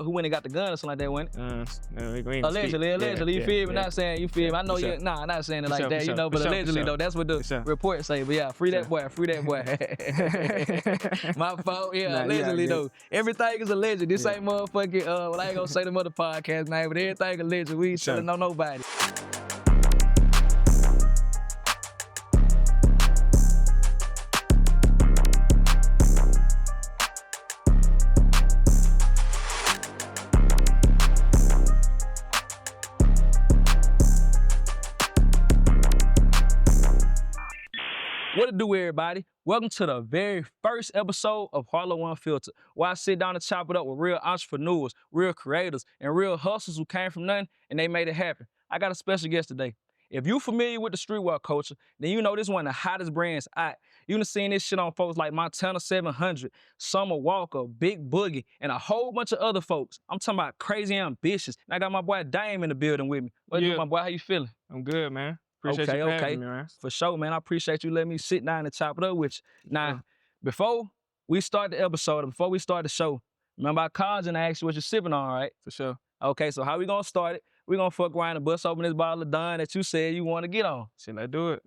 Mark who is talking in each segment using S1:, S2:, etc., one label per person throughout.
S1: who went and got the gun or something like that, wasn't it?
S2: No, we ain't
S1: Allegedly, you feel me? Not saying you feel me. I know
S2: For
S1: you.
S2: sure.
S1: Nah, not saying it
S2: For
S1: like
S2: sure,
S1: that,
S2: for
S1: you know.
S2: sure,
S1: But
S2: for sure, for
S1: allegedly
S2: sure.
S1: though, that's what the
S2: For sure.
S1: report say. But yeah, free
S2: For
S1: that boy, free that boy. My fault. Yeah,
S2: Nah, you
S1: allegedly
S2: all
S1: though. Everything is alleged. This
S2: Yeah.
S1: ain't motherfucking. Well, I ain't gonna say the mother podcast name, but everything alleged. We ain't
S2: For sure.
S1: telling on nobody. What it do, everybody? Welcome to the very first episode of Harlo Unfiltered, where I sit down and chop it up with real entrepreneurs, real creators, and real hustlers who came from nothing and they made it happen. I got a special guest today. If you familiar with the streetwear culture, then you know this one of the hottest brands out. You done seen this shit on folks like Montana 700, Summer Walker, Big Boogie, and a whole bunch of other folks. I'm talking about Krazy Ambitions. And I got my boy Dame in the building with me. What you do, my boy? How you feeling?
S2: I'm good, man. Appreciate you for having me, man.
S1: For sure, man. I appreciate you letting me sit down and chop it up with you. Now, before we start the episode, before we start the show, remember I called you and I asked you what you're sipping on, right?
S2: For sure.
S1: Okay, so how we gonna start it? We gonna fuck around and bust open this bottle of Don that you said you want to get on.
S2: Shit, let's do it.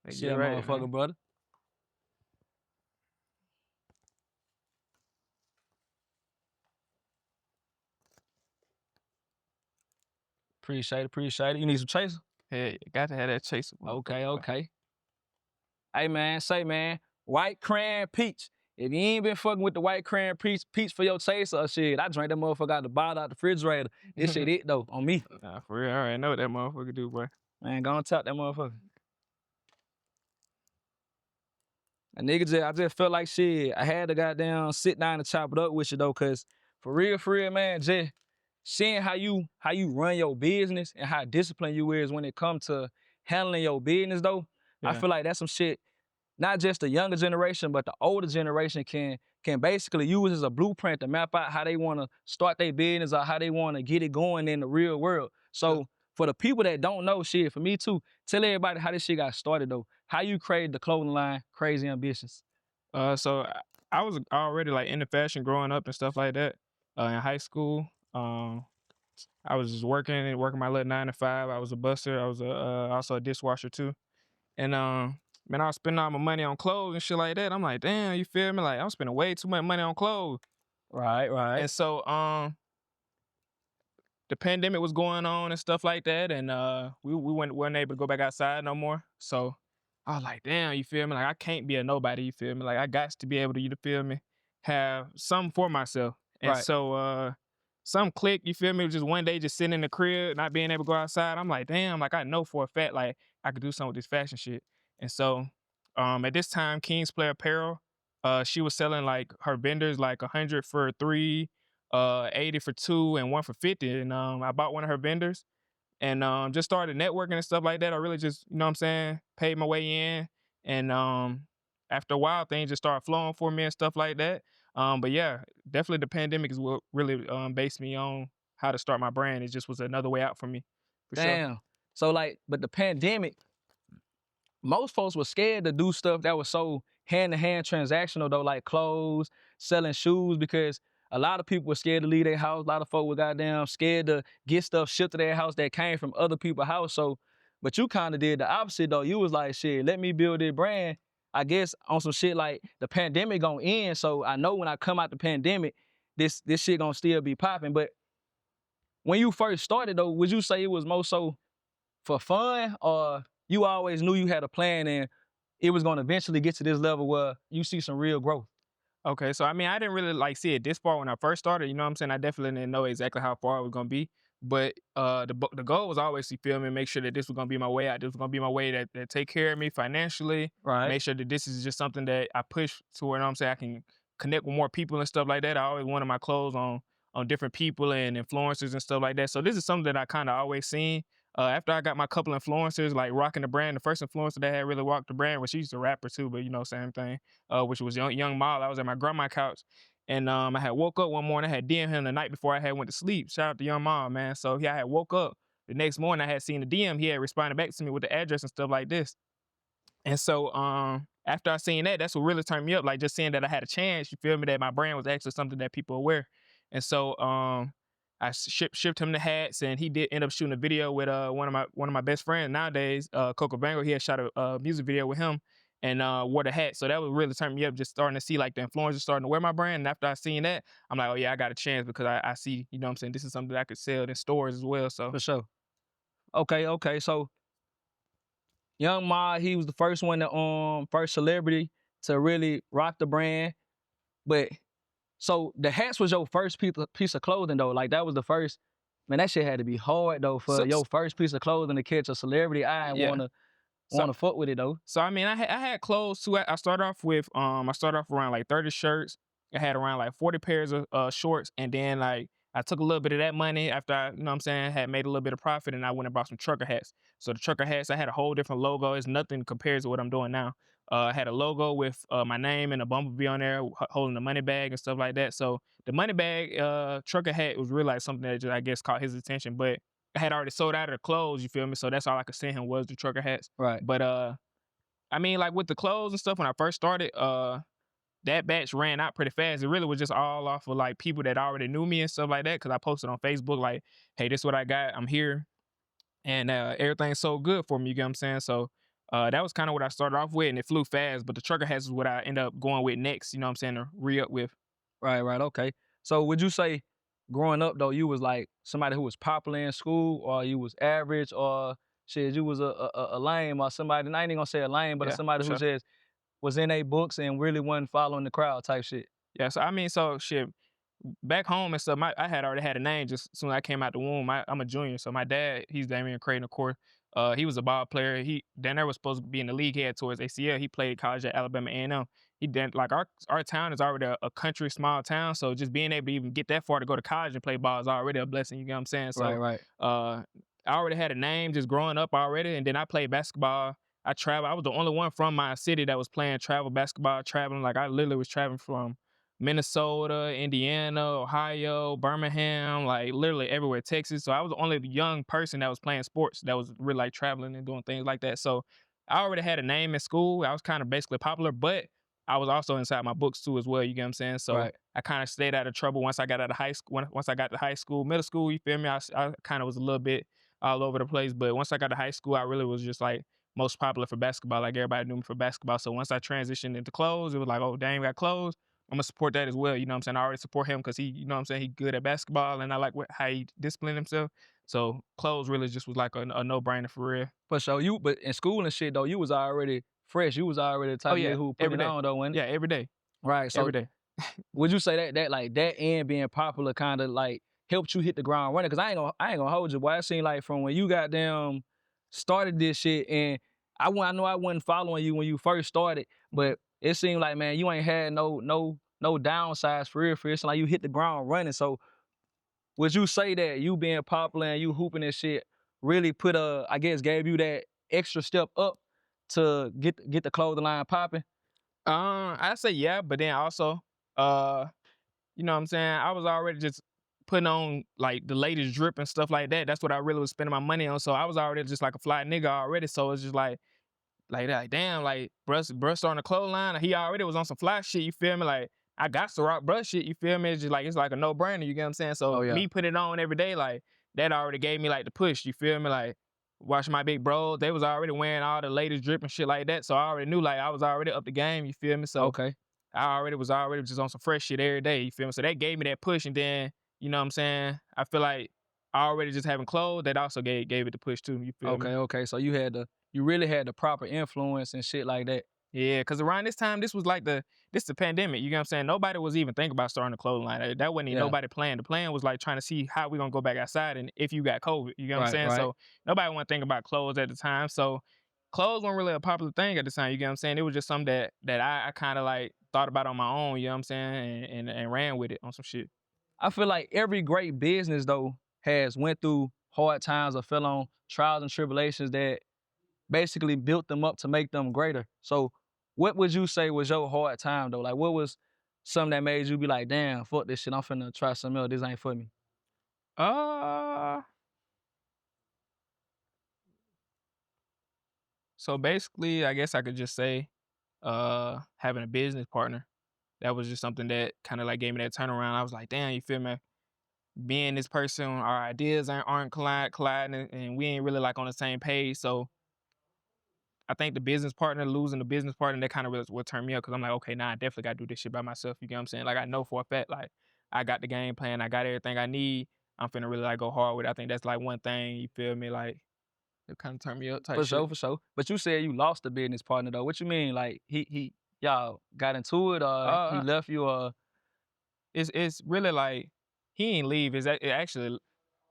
S2: Let's
S1: Shit,
S2: get right,
S1: motherfucker,
S2: man.
S1: brother. Appreciate it. You need some chaser?
S2: Hey, you got to have that chaser.
S1: Okay. Hey, man, white cran peach. If you ain't been fucking with the white cran peach for your chaser, shit, I drank that motherfucker out the bottle out the refrigerator. This shit it, though, on me.
S2: Nah, for real. I already know what that motherfucker do, boy.
S1: Man, go and tap that motherfucker. A nigga I just felt like shit. I had to goddamn sit down and chop it up with you, though, because for real, man, just seeing how you run your business and how disciplined you is when it comes to handling your business, though,
S2: Yeah.
S1: I feel like that's some shit not just the younger generation, but the older generation can basically use as a blueprint to map out how they want to start their business or how they want to get it going in the real world. So for the people that don't know shit, for me too, tell everybody how this shit got started though. How you created the clothing line, Krazy Ambitions.
S2: So I was already like into fashion growing up and stuff like that. In high school, I was just working my little 9 to 5. I was a busser. I was also a dishwasher too. And man, I was spending all my money on clothes and shit like that. I'm like, damn, you feel me? Like I'm spending way too much money on clothes.
S1: Right.
S2: And so the pandemic was going on and stuff like that, and we weren't able to go back outside no more. So I was like, damn, you feel me? Like I can't be a nobody, you feel me? Like I got to be able to, you feel me, have something for myself. And so some click, you feel me, just one day just sitting in the crib, not being able to go outside. I'm like, damn, like I know for a fact like I could do something with this fashion shit. And so at this time, King's Play Apparel, she was selling like her vendors like 100 for 3, 80 for 2, and 1 for 50. And I bought one of her vendors and just started networking and stuff like that. I really just, you know what I'm saying, paid my way in. And after a while, things just started flowing for me and stuff like that. But yeah, definitely the pandemic is what really based me on how to start my brand. It just was another way out for me. For
S1: Damn.
S2: sure.
S1: So like, but the pandemic, most folks were scared to do stuff that was so hand-to-hand transactional though, like clothes, selling shoes, because a lot of people were scared to leave their house. A lot of folks were goddamn scared to get stuff shipped to their house that came from other people's house. So, but you kind of did the opposite though. You was like, shit, let me build this brand. I guess on some shit like the pandemic gonna end. So I know when I come out the pandemic, this shit gonna still be popping. But when you first started though, would you say it was more so for fun, or you always knew you had a plan and it was gonna eventually get to this level where you see some real growth?
S2: Okay, so I mean, I didn't really like see it this far when I first started. You know what I'm saying? I definitely didn't know exactly how far it was gonna be, but the goal was always to feel me, make sure that this was gonna be my way out. This was gonna be my way that take care of me financially.
S1: Right.
S2: Make sure that this is just something that I push to where, you know what I'm saying, I can connect with more people and stuff like that. I always wanted my clothes on different people and influencers and stuff like that. So this is something that I kind of always seen. After I got my couple influencers like rocking the brand, the first influencer that had really rocked the brand, well, she's a rapper too, but you know, same thing, which was young Miles. I was at my grandma's couch and I had woke up one morning, I had DM him the night before I had went to sleep. Shout out to young Miles, man. So yeah, I had woke up the next morning, I had seen the DM, he had responded back to me with the address and stuff like this. And so after I seen that, that's what really turned me up, like just seeing that I had a chance, you feel me, that my brand was actually something that people aware. And so I shipped him the hats, and he did end up shooting a video with one of my best friends nowadays, Coco Bango. He had shot a music video with him and wore the hat. So that was really turning me up, just starting to see like the influencers starting to wear my brand. And after I seen that, I'm like, oh yeah, I got a chance because I see, you know what I'm saying, this is something that I could sell in stores as well. So
S1: For sure. Okay, okay. So Young Ma, he was the first one to first celebrity to really rock the brand. But so the hats was your first piece of clothing though. Like that was the first. Man, that shit had to be hard though for
S2: so,
S1: your first piece of clothing to catch a celebrity eye and
S2: yeah. So
S1: wanna fuck with it though.
S2: So I mean, I had clothes too. I started off with I started off around like 30 shirts. I had around like 40 pairs of shorts, and then like I took a little bit of that money after I, you know what I'm saying, had made a little bit of profit, and I went and bought some trucker hats. So the trucker hats, I had a whole different logo. It's nothing compared to what I'm doing now. I had a logo with my name and a bumblebee on there holding the money bag and stuff like that. So the money bag trucker hat was really like something that just, I guess, caught his attention. But I had already sold out of the clothes, you feel me? So that's all I could send him was the trucker hats.
S1: Right.
S2: But I mean, like with the clothes and stuff, when I first started, that batch ran out pretty fast. It really was just all off of like people that already knew me and stuff like that. Cause I posted on Facebook, like, hey, this is what I got. I'm here. And everything's so good for me, you get what I'm saying? So that was kind of what I started off with, and it flew fast. But the trucker hats is what I end up going with next, you know what I'm saying, to re-up with.
S1: Right, right, okay. So would you say growing up though, you was like somebody who was popular in school, or you was average, or shit, you was a lame, or somebody, and I ain't even gonna say a lame, but
S2: Yeah,
S1: somebody
S2: for
S1: who
S2: sure.
S1: just was in their books and really wasn't following the crowd type shit?
S2: Yeah, so I mean, so shit, back home and stuff, I had already had a name just as soon as I came out the womb. I'm a junior, so my dad, he's Damian Creighton, of course. He was a ball player. He Dan was supposed to be in the league. He had towards ACL. He played college at Alabama A&M. He did like our town is already a country small town, so just being able to even get that far to go to college and play ball is already a blessing. You know what I'm saying?
S1: Right,
S2: So
S1: right,
S2: I already had a name just growing up already, and then I played basketball. I traveled. I was the only one from my city that was playing travel basketball, traveling. Like I literally was traveling from Minnesota, Indiana, Ohio, Birmingham, like literally everywhere, Texas. So I was the only young person that was playing sports that was really like traveling and doing things like that. So I already had a name in school. I was kind of basically popular, but I was also inside my books too as well. You get what I'm saying? So
S1: right.
S2: I kind of stayed out of trouble once I got out of high school. Once I got to high school, middle school, you feel me? I kind of was a little bit all over the place, but once I got to high school, I really was just like most popular for basketball. Like everybody knew me for basketball. So once I transitioned into clothes, it was like, oh, Dame got clothes. I'm gonna support that as well. You know what I'm saying? I already support him because he, you know what I'm saying, he good at basketball, and I like how he disciplined himself. So clothes really just was like a no brainer for real.
S1: For sure. But in school and shit though, you was already fresh. You was already the
S2: Oh
S1: type of nigga
S2: yeah,
S1: who put
S2: every
S1: it
S2: day.
S1: on though, wasn't it?
S2: Yeah, every day,
S1: Right. So
S2: every day.
S1: would you say that like that and being popular kind of like helped you hit the ground running? Cause I ain't gonna hold you, boy. It seemed like from when you got them started this shit, and I know I wasn't following you when you first started, but it seemed like, man, you ain't had no downsides for real. For real. It's like you hit the ground running. So would you say that you being popular and you hooping and shit really put I guess gave you that extra step up to get the clothing line popping?
S2: I say yeah, but then also, uh, you know what I'm saying, I was already just putting on like the latest drip and stuff like that. That's what I really was spending my money on. So I was already just like a fly nigga already. So it's just like damn, like bruh starting a clothesline. He already was on some fly shit. You feel me? Like I got to rock bruh shit. You feel me? It's like a no brainer. You get what I'm saying?
S1: Oh
S2: So
S1: yeah.
S2: me putting it on every day, like that already gave me like the push. You feel me? Like watch my big bros. They was already wearing all the latest drip and shit like that. So I already knew like I was already up the game. You feel me? So
S1: Okay.
S2: I already was already just on some fresh shit every day. You feel me? So that gave me that push, and then you know what I'm saying. I feel like already just having clothes that also gave it the push too. You feel me?
S1: Okay, okay. So you really had the proper influence and shit like that.
S2: Yeah, because around this time, this the pandemic. You know what I'm saying? Nobody was even thinking about starting a clothing line. That wasn't even
S1: Yeah.
S2: nobody plan. The plan was like trying to see how we gonna go back outside and if you got COVID. You know what I'm
S1: Right,
S2: saying?
S1: right.
S2: So nobody want to think about clothes at the time. So clothes weren't really a popular thing at the time. You get what I'm saying? It was just something that I kind of like thought about on my own. You know what I'm saying? And ran with it on some shit.
S1: I feel like every great business though has went through hard times or fell on trials and tribulations that basically built them up to make them greater. So what would you say was your hard time though? Like what was something that made you be like, damn, fuck this shit, I'm finna try something else. This ain't for me.
S2: Uh, so basically, I guess I could just say having a business partner. that was just something that kind of like gave me that turnaround. I was like, damn, you feel me? Being this person, our ideas aren't colliding, and we ain't really like on the same page. So I think the business partner, losing the business partner, that kind of really what turned me up because I'm like, okay, now I definitely got to do this shit by myself. You get what I'm saying? Like I know for a fact, like I got the game plan, I got everything I need. I'm finna really like go hard with it. I think that's like one thing. You feel me? Like it kind of turned me up type
S1: For
S2: shit.
S1: sure, for sure. But you said you lost the business partner though. What you mean? Like he y'all got into it or he
S2: Uh,
S1: left you or
S2: it's really like he ain't leave. It actually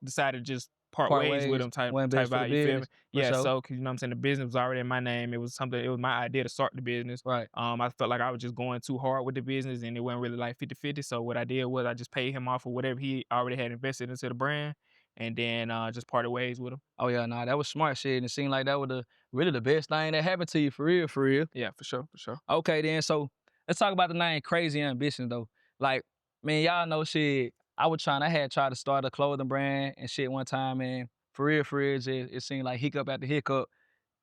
S2: decided to just part
S1: part
S2: ways with
S1: ways,
S2: him type
S1: wasn't
S2: type
S1: best for the
S2: vibe, you feel me?
S1: business? For
S2: Yeah,
S1: sure.
S2: so 'cause you know what I'm saying, the business was already in my name. It was my idea to start the business.
S1: Right.
S2: I felt like I was just going too hard with the business and it wasn't really like 50-50. So what I did was I just paid him off for whatever he already had invested into the brand and then just parted ways with him.
S1: Oh yeah, nah, that was smart shit. And it seemed like that was really the best thing that happened to you for real, for real.
S2: Yeah, for sure, for sure.
S1: Okay then, so let's talk about the name Krazy Ambitions though. Like, man, y'all know shit. I had tried to start a clothing brand and shit one time, man. For real, it seemed like hiccup after hiccup.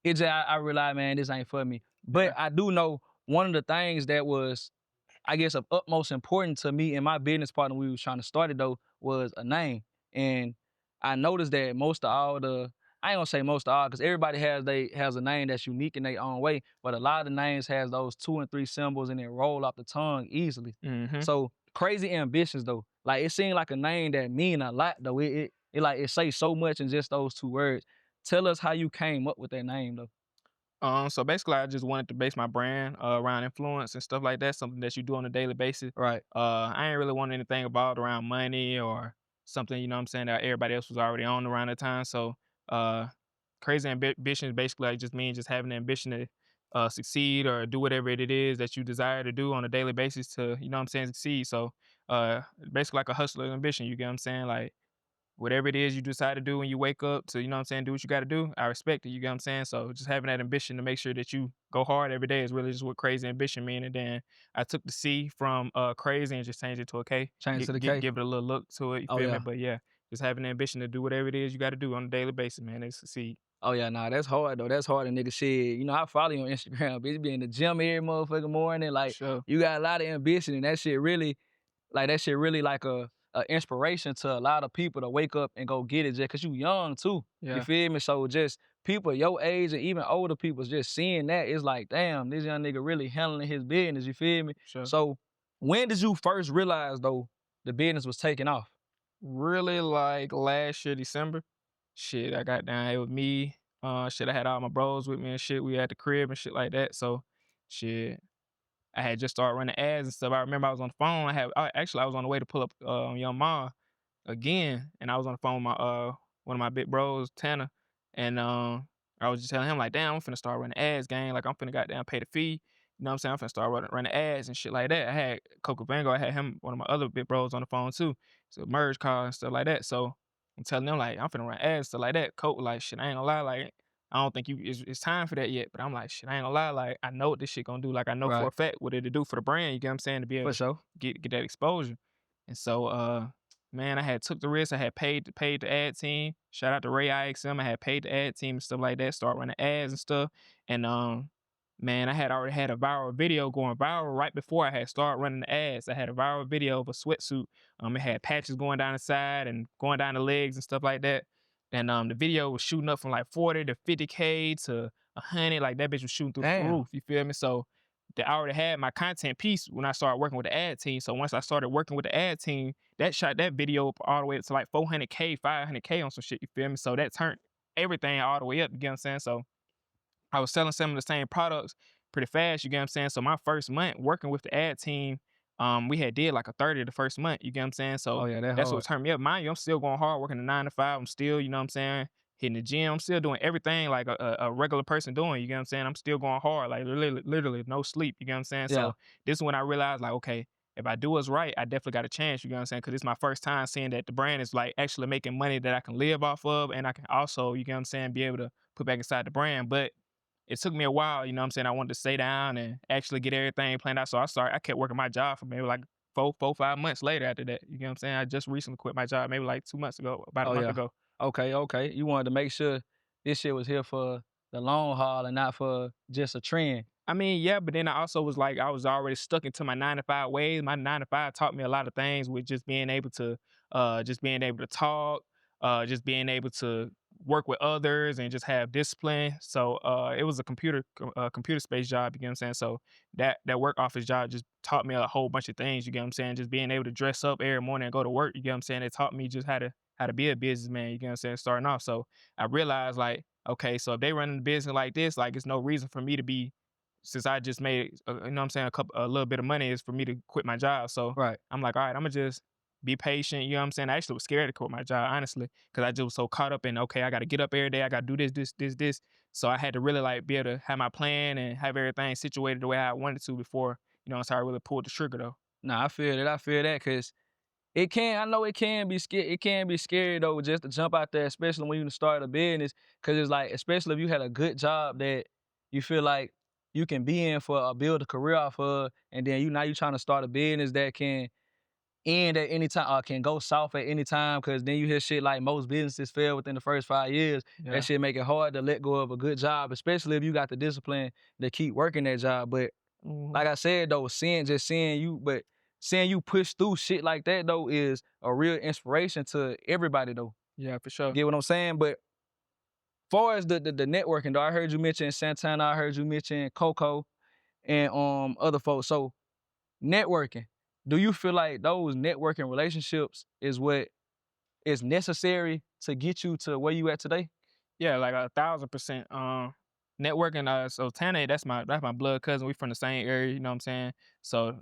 S1: I realized, man, this ain't for me. But
S2: Yeah.
S1: I do know one of the things that was, I guess, of utmost importance to me and my business partner we was trying to start it though was a name. And I noticed that most of all the I ain't gonna say most of all because everybody has a name that's unique in their own way, but a lot of the names has those 2 and 3 symbols and they roll off the tongue easily.
S2: Mm-hmm.
S1: So Crazy Ambitions though, like it seemed like a name that mean a lot though. It like it say so much in just those 2 words. Tell us how you came up with that name though.
S2: So basically, I just wanted to base my brand around influence and stuff like that, something that you do on a daily basis.
S1: Right.
S2: I ain't really want anything about around money or something, you know what I'm saying, that everybody else was already on around that time. So, uh, crazy ambition basically like just means just having the ambition to succeed or do whatever it is that you desire to do on a daily basis to, you know what I'm saying, succeed. So, basically like a hustler's ambition, you get what I'm saying? Like, whatever it is you decide to do when you wake up to, you know what I'm saying, do what you gotta do, I respect it, you get what I'm saying? So just having that ambition to make sure that you go hard every day is really just what crazy ambition mean. And then I took the C from crazy and just changed it to a K.
S1: Change to the K.
S2: Give it a little look to it, you
S1: Oh
S2: feel me?
S1: yeah.
S2: But yeah, just having the ambition to do whatever it is you gotta do on a daily basis, man, to succeed.
S1: Oh yeah, nah, that's hard though. That's hard, a nigga shit. You know, I follow you on Instagram, bitch. Be in the gym every motherfucking morning.
S2: For
S1: Like,
S2: sure.
S1: you got a lot of ambition, and that shit really like a inspiration to a lot of people to wake up and go get it just cause you young too. You
S2: Yeah,
S1: feel me? So just people your age and even older people just seeing that, it's like, damn, this young nigga really handling his business. You feel me?
S2: for sure.
S1: So when did you first realize though the business was taking off?
S2: Really like last year, December. Shit, I got down here with me. Shit, I had all my bros with me and shit. We at the crib and shit like that. So, shit, I had just started running ads and stuff. I remember I was on the phone. I was on the way to pull up Young Ma again, and I was on the phone with my one of my big bros, Tanner, and I was just telling him like, damn, I'm finna start running ads, gang. Like I'm finna goddamn pay the fee. You know what I'm saying? I'm finna start running ads and shit like that. I had Coco Vango, I had him, one of my other big bros on the phone too. So merge call and stuff like that. So I'm telling them like I'm finna run ads, stuff like that. Coco like shit, I ain't gonna lie, like I don't think it's time for that yet. But I'm like, shit, I ain't gonna lie, like I know what this shit gonna do. Like I know for a
S1: Right.
S2: fact what it'll do for the brand, you get what I'm saying, to be able
S1: For
S2: to
S1: sure.
S2: get that exposure. And so man, I had took the risk. I had paid the ad team. Shout out to Ray IXM. I had paid the ad team and stuff like that. Start running ads and stuff. And man, I had already had a viral video going viral right before I had started running the ads. I had a viral video of a sweatsuit. It had patches going down the side and going down the legs and stuff like that. And the video was shooting up from like 40 to 50K to 100. Like that bitch was shooting through the
S1: Damn.
S2: roof. You feel me? So I already had my content piece when I started working with the ad team. So once I started working with the ad team, that shot that video up all the way up to like 400K, 500K on some shit. You feel me? So that turned everything all the way up. You get what I'm saying? So I was selling some of the same products pretty fast. You get what I'm saying? So my first month working with the ad team, we had did like a 30 the first month. You get what I'm saying?
S1: Oh
S2: So
S1: yeah, that
S2: that's what
S1: hard.
S2: turned me up. Mind you, I'm still going hard, working the 9 to 5. I'm still, you know what I'm saying, hitting the gym. I'm still doing everything like a regular person doing. You get what I'm saying? I'm still going hard, like literally no sleep. You get what I'm saying?
S1: Yeah.
S2: So this is when I realized, like, okay, if I do what's right, I definitely got a chance. You get what I'm saying? Because it's my first time seeing that the brand is like actually making money that I can live off of, and I can also, you get what I'm saying, be able to put back inside the brand. But it took me a while, you know what I'm saying? I wanted to stay down and actually get everything planned out. So I kept working my job for maybe like 5 months later after that. You get what I'm saying? I just recently quit my job maybe like 2 months ago, about a
S1: Oh
S2: month
S1: yeah.
S2: ago.
S1: Okay, okay. You wanted to make sure this shit was here for the long haul and not for just a trend.
S2: I mean, yeah, but then I also was like, I was already stuck into my 9 to 5 ways. My 9 to 5 taught me a lot of things with just being able to talk, just being able to work with others and just have discipline. So it was a computer space job. You get what I'm saying? So that work office job just taught me a whole bunch of things. You get what I'm saying? Just being able to dress up every morning and go to work. You get what I'm saying? It taught me just how to be a businessman. You get what I'm saying? Starting off. So I realized like, okay, so if they running the business like this, like it's no reason for me to be since I just made, you know what I'm saying, a little bit of money is for me to quit my job. So
S1: Right.
S2: I'm like, all right, I'm gonna just be patient. You know what I'm saying? I actually was scared to quit my job, honestly, because I just was so caught up in, okay, I got to get up every day. I got to do this. So I had to really like be able to have my plan and have everything situated the way I wanted to before, so I really pulled the trigger though.
S1: Nah, I feel that. I feel that because I know it can be scary. It can be scary though, just to jump out there, especially when you start a business. Cause it's like, especially if you had a good job that you feel like you can be in for or build a career off of, and then you trying to start a business that can end at any time or can go south at any time. Cause then you hear shit like most businesses fail within the first 5 years. That
S2: Yeah.
S1: shit make it hard to let go of a good job, especially if you got the discipline to keep working that job. But
S2: Hmm.
S1: like I said though, seeing you push through shit like that though is a real inspiration to everybody though.
S2: Yeah, for sure.
S1: Get what I'm saying? But far as the networking though, I heard you mention Santana, I heard you mention Coco and other folks. So networking, do you feel like those networking relationships is what is necessary to get you to where you at today?
S2: Yeah, like 1,000%. Networking. So Tana, that's my blood cousin. We from the same area. You know what I'm saying? So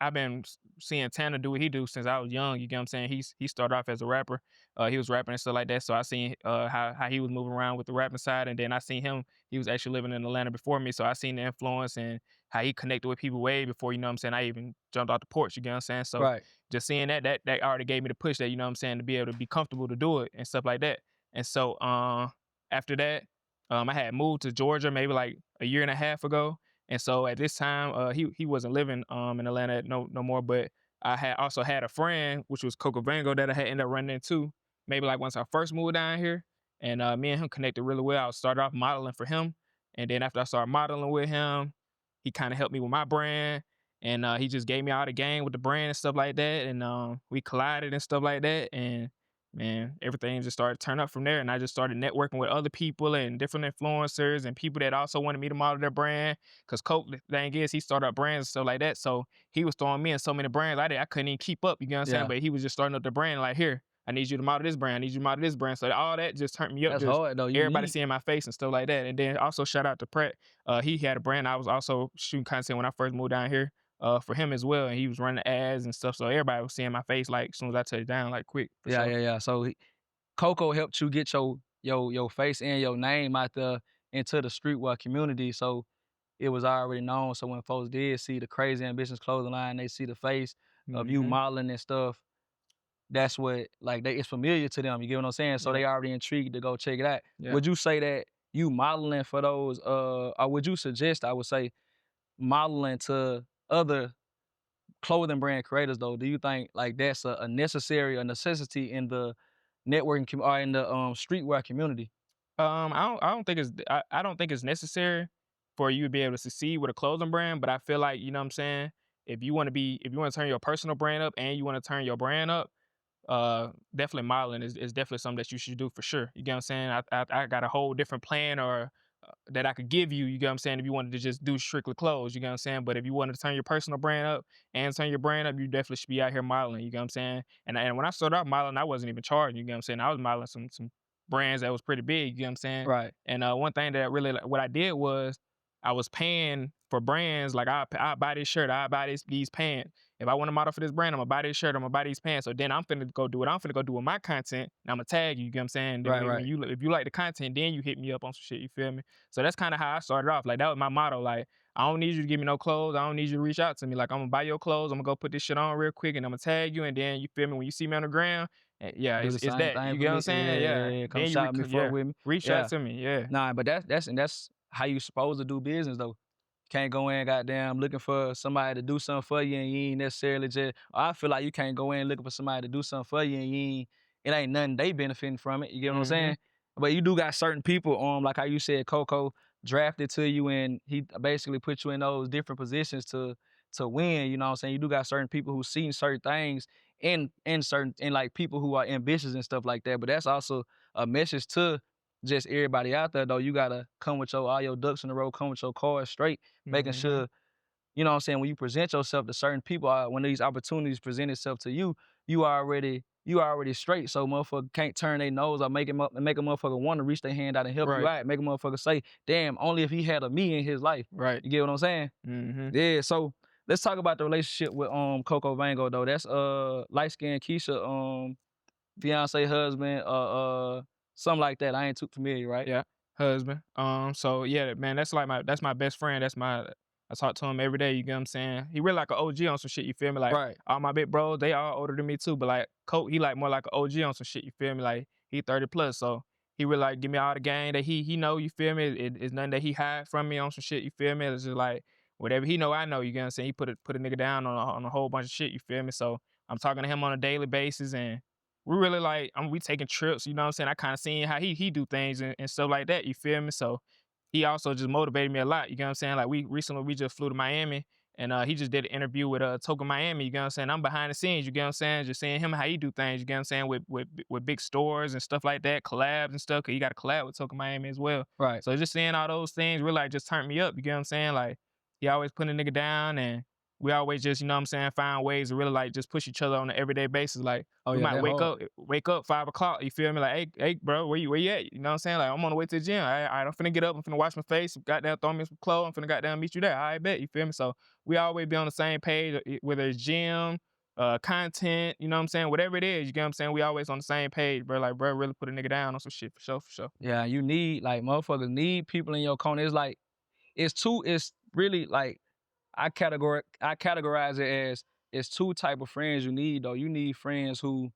S2: I've been seeing Tanner do what he do since I was young. You get what I'm saying? He started off as a rapper. He was rapping and stuff like that. So I seen how he was moving around with the rapping side, and then I seen him. He was actually living in Atlanta before me, so I seen the influence and how he connected with people way before. You know what I'm saying? I even jumped off the porch. You get what I'm saying? So
S1: Right,
S2: just seeing that already gave me the push that, you know what I'm saying, to be able to be comfortable to do it and stuff like that. And so after that, I had moved to Georgia maybe like a year and a half ago, and so at this time, he wasn't living in Atlanta no more. But I had also had a friend, which was Coco Vango, that I had ended up running into maybe like once I first moved down here, and me and him connected really well. I started off modeling for him, and then after I started modeling with him, he kind of helped me with my brand, and he just gave me all the game with the brand and stuff like that, and we collided and stuff like that, and man, everything just started to turn up from there. And I just started networking with other people and different influencers and people that also wanted me to model their brand. Cause Coke, the thing is, he started up brands and stuff like that. So he was throwing me in so many brands I couldn't even keep up. You get what I'm saying?
S1: yeah,
S2: But he was just starting up the brand like, here, I need you to model this brand. I need you to model this brand. So all that just turned me up.
S1: that's
S2: Just
S1: hard though. You
S2: everybody
S1: need
S2: seeing my face and stuff like that. And then also shout out to Pratt. He had a brand. I was also shooting content when I first moved down here. For him as well, and he was running ads and stuff, so everybody was seeing my face like as soon as I touched down, like quick for
S1: yeah,
S2: sure.
S1: yeah, yeah. So Coco helped you get your face and your name out there into the streetwear community. So it was already known. So when folks did see the Krazy Ambitions clothing line, they see the face of you
S2: Hmm.
S1: modeling and stuff. That's what like it's familiar to them. You get what I'm saying? So
S2: Yeah,
S1: they already intrigued to go check it out.
S2: yeah.
S1: Would you say that you modeling for those, or would you suggest I would say modeling to other clothing brand creators though? Do you think like that's a necessity in the or in the streetwear community?
S2: I don't think I don't think it's necessary for you to be able to succeed with a clothing brand, but I feel like, you know what I'm saying, if you want to turn your personal brand up and you want to turn your brand up, definitely modeling is definitely something that you should do for sure. You get what I'm saying? I got a whole different plan or that I could give you. You get what I'm saying? If you wanted to just do strictly clothes, you get what I'm saying? But if you wanted to turn your personal brand up and turn your brand up, you definitely should be out here modeling. You get what I'm saying? And when I started out modeling, I wasn't even charging. You get what I'm saying? I was modeling some brands that was pretty big. You get what I'm saying?
S1: Right,
S2: And one thing that really what I did was I was paying for brands like I buy this shirt, I buy these pants. If I want to model for this brand, I'm gonna buy this shirt, I'm gonna buy these pants. So then I'm finna go do what I'm finna go do with my content, and I'm gonna tag you. You get what I'm saying? Then
S1: right,
S2: when
S1: right.
S2: you if you like the content, then you hit me up on some shit. You feel me? So that's kind of how I started off. Like that was my motto. Like I don't need you to give me no clothes. I don't need you to reach out to me. Like I'm gonna buy your clothes. I'm gonna go put this shit on real quick, and I'm gonna tag you. And then you feel me when you see me on the ground. Yeah,
S1: Do the
S2: it's
S1: same
S2: that.
S1: thing
S2: You
S1: for
S2: get what I'm
S1: me.
S2: saying?
S1: Yeah,
S2: Yeah.
S1: yeah, yeah. Come
S2: Then
S1: shop with me, fuck
S2: yeah,
S1: with me.
S2: reach out
S1: Yeah.
S2: to me. Yeah.
S1: Nah, but that's how you supposed to do business though. Can't go in goddamn looking for somebody to do something for you and you ain't necessarily just I feel like you can't go in looking for somebody to do something for you and it ain't nothing they benefiting from it. You get what I'm
S2: Hmm.
S1: saying? But you do got certain people, like how you said Coco drafted to you and he basically put you in those different positions to win, you know what I'm saying? You do got certain people who see certain things in certain in like people who are ambitious and stuff like that. But that's also a message to just everybody out there though. You gotta come with your all your ducks in a row, come with your cards straight, making
S2: Mhm.
S1: sure you know what I'm saying, when you present yourself to certain people, when these opportunities present itself to you, you already straight. So motherfucker can't turn their nose or make a motherfucker want to reach their hand out and help you
S2: Right.
S1: out. Make a motherfucker say, damn, only if he had a me in his life.
S2: Right.
S1: You get what I'm saying?
S2: Mhm.
S1: Yeah, so let's talk about the relationship with Coco Vango though. That's light skinned Keisha fiance, husband, something like that. I ain't too familiar, right?
S2: Yeah, husband. So yeah, man, that's my best friend. I talk to him every day. You get what I'm saying? He really like an OG on some shit. You feel me? Like
S1: Right.
S2: all my big bros, they all older than me too. But like Colt, he like more like an OG on some shit. You feel me? Like he 30 plus, so he really like give me all the game that he know. You feel me? It's nothing that he hide from me on some shit. You feel me? It's just like whatever he know, I know. You get what I'm saying? He put a nigga down on a whole bunch of shit. You feel me? So I'm talking to him on a daily basis and we really like we taking trips, you know what I'm saying? I kind of seen how he do things and stuff like that, you feel me? So he also just motivated me a lot, you know what I'm saying? Like we just flew to Miami and he just did an interview with Token Miami, you know what I'm saying? I'm behind the scenes, you get what I'm saying? Just seeing him how he do things, you get what I'm saying, with big stores and stuff like that, collabs and stuff, cause he got a collab with Token Miami as well.
S1: Right.
S2: So just seeing all those things really like just turned me up, you get what I'm saying? Like he always putting a nigga down and we always just, you know what I'm saying, find ways to really like just push each other on an everyday basis. Like
S1: Oh
S2: we
S1: yeah,
S2: might
S1: that hard.
S2: wake up 5 o'clock. You feel me? Like, hey, bro, where you at? You know what I'm saying? Like, I'm on the way to the gym. I'm finna get up. I'm finna wash my face. Goddamn, throw me some clothes. I'm finna goddamn meet you there. I bet. You feel me? So we always be on the same page, whether it's gym, content. You know what I'm saying? Whatever it is, you get what I'm saying? We always on the same page, bro. Like, bro, really put a nigga down on some shit for sure, for sure.
S1: Yeah, you need like motherfuckers need people in your corner. It's like it's really like I categorize it as it's two type of friends you need though. You need friends who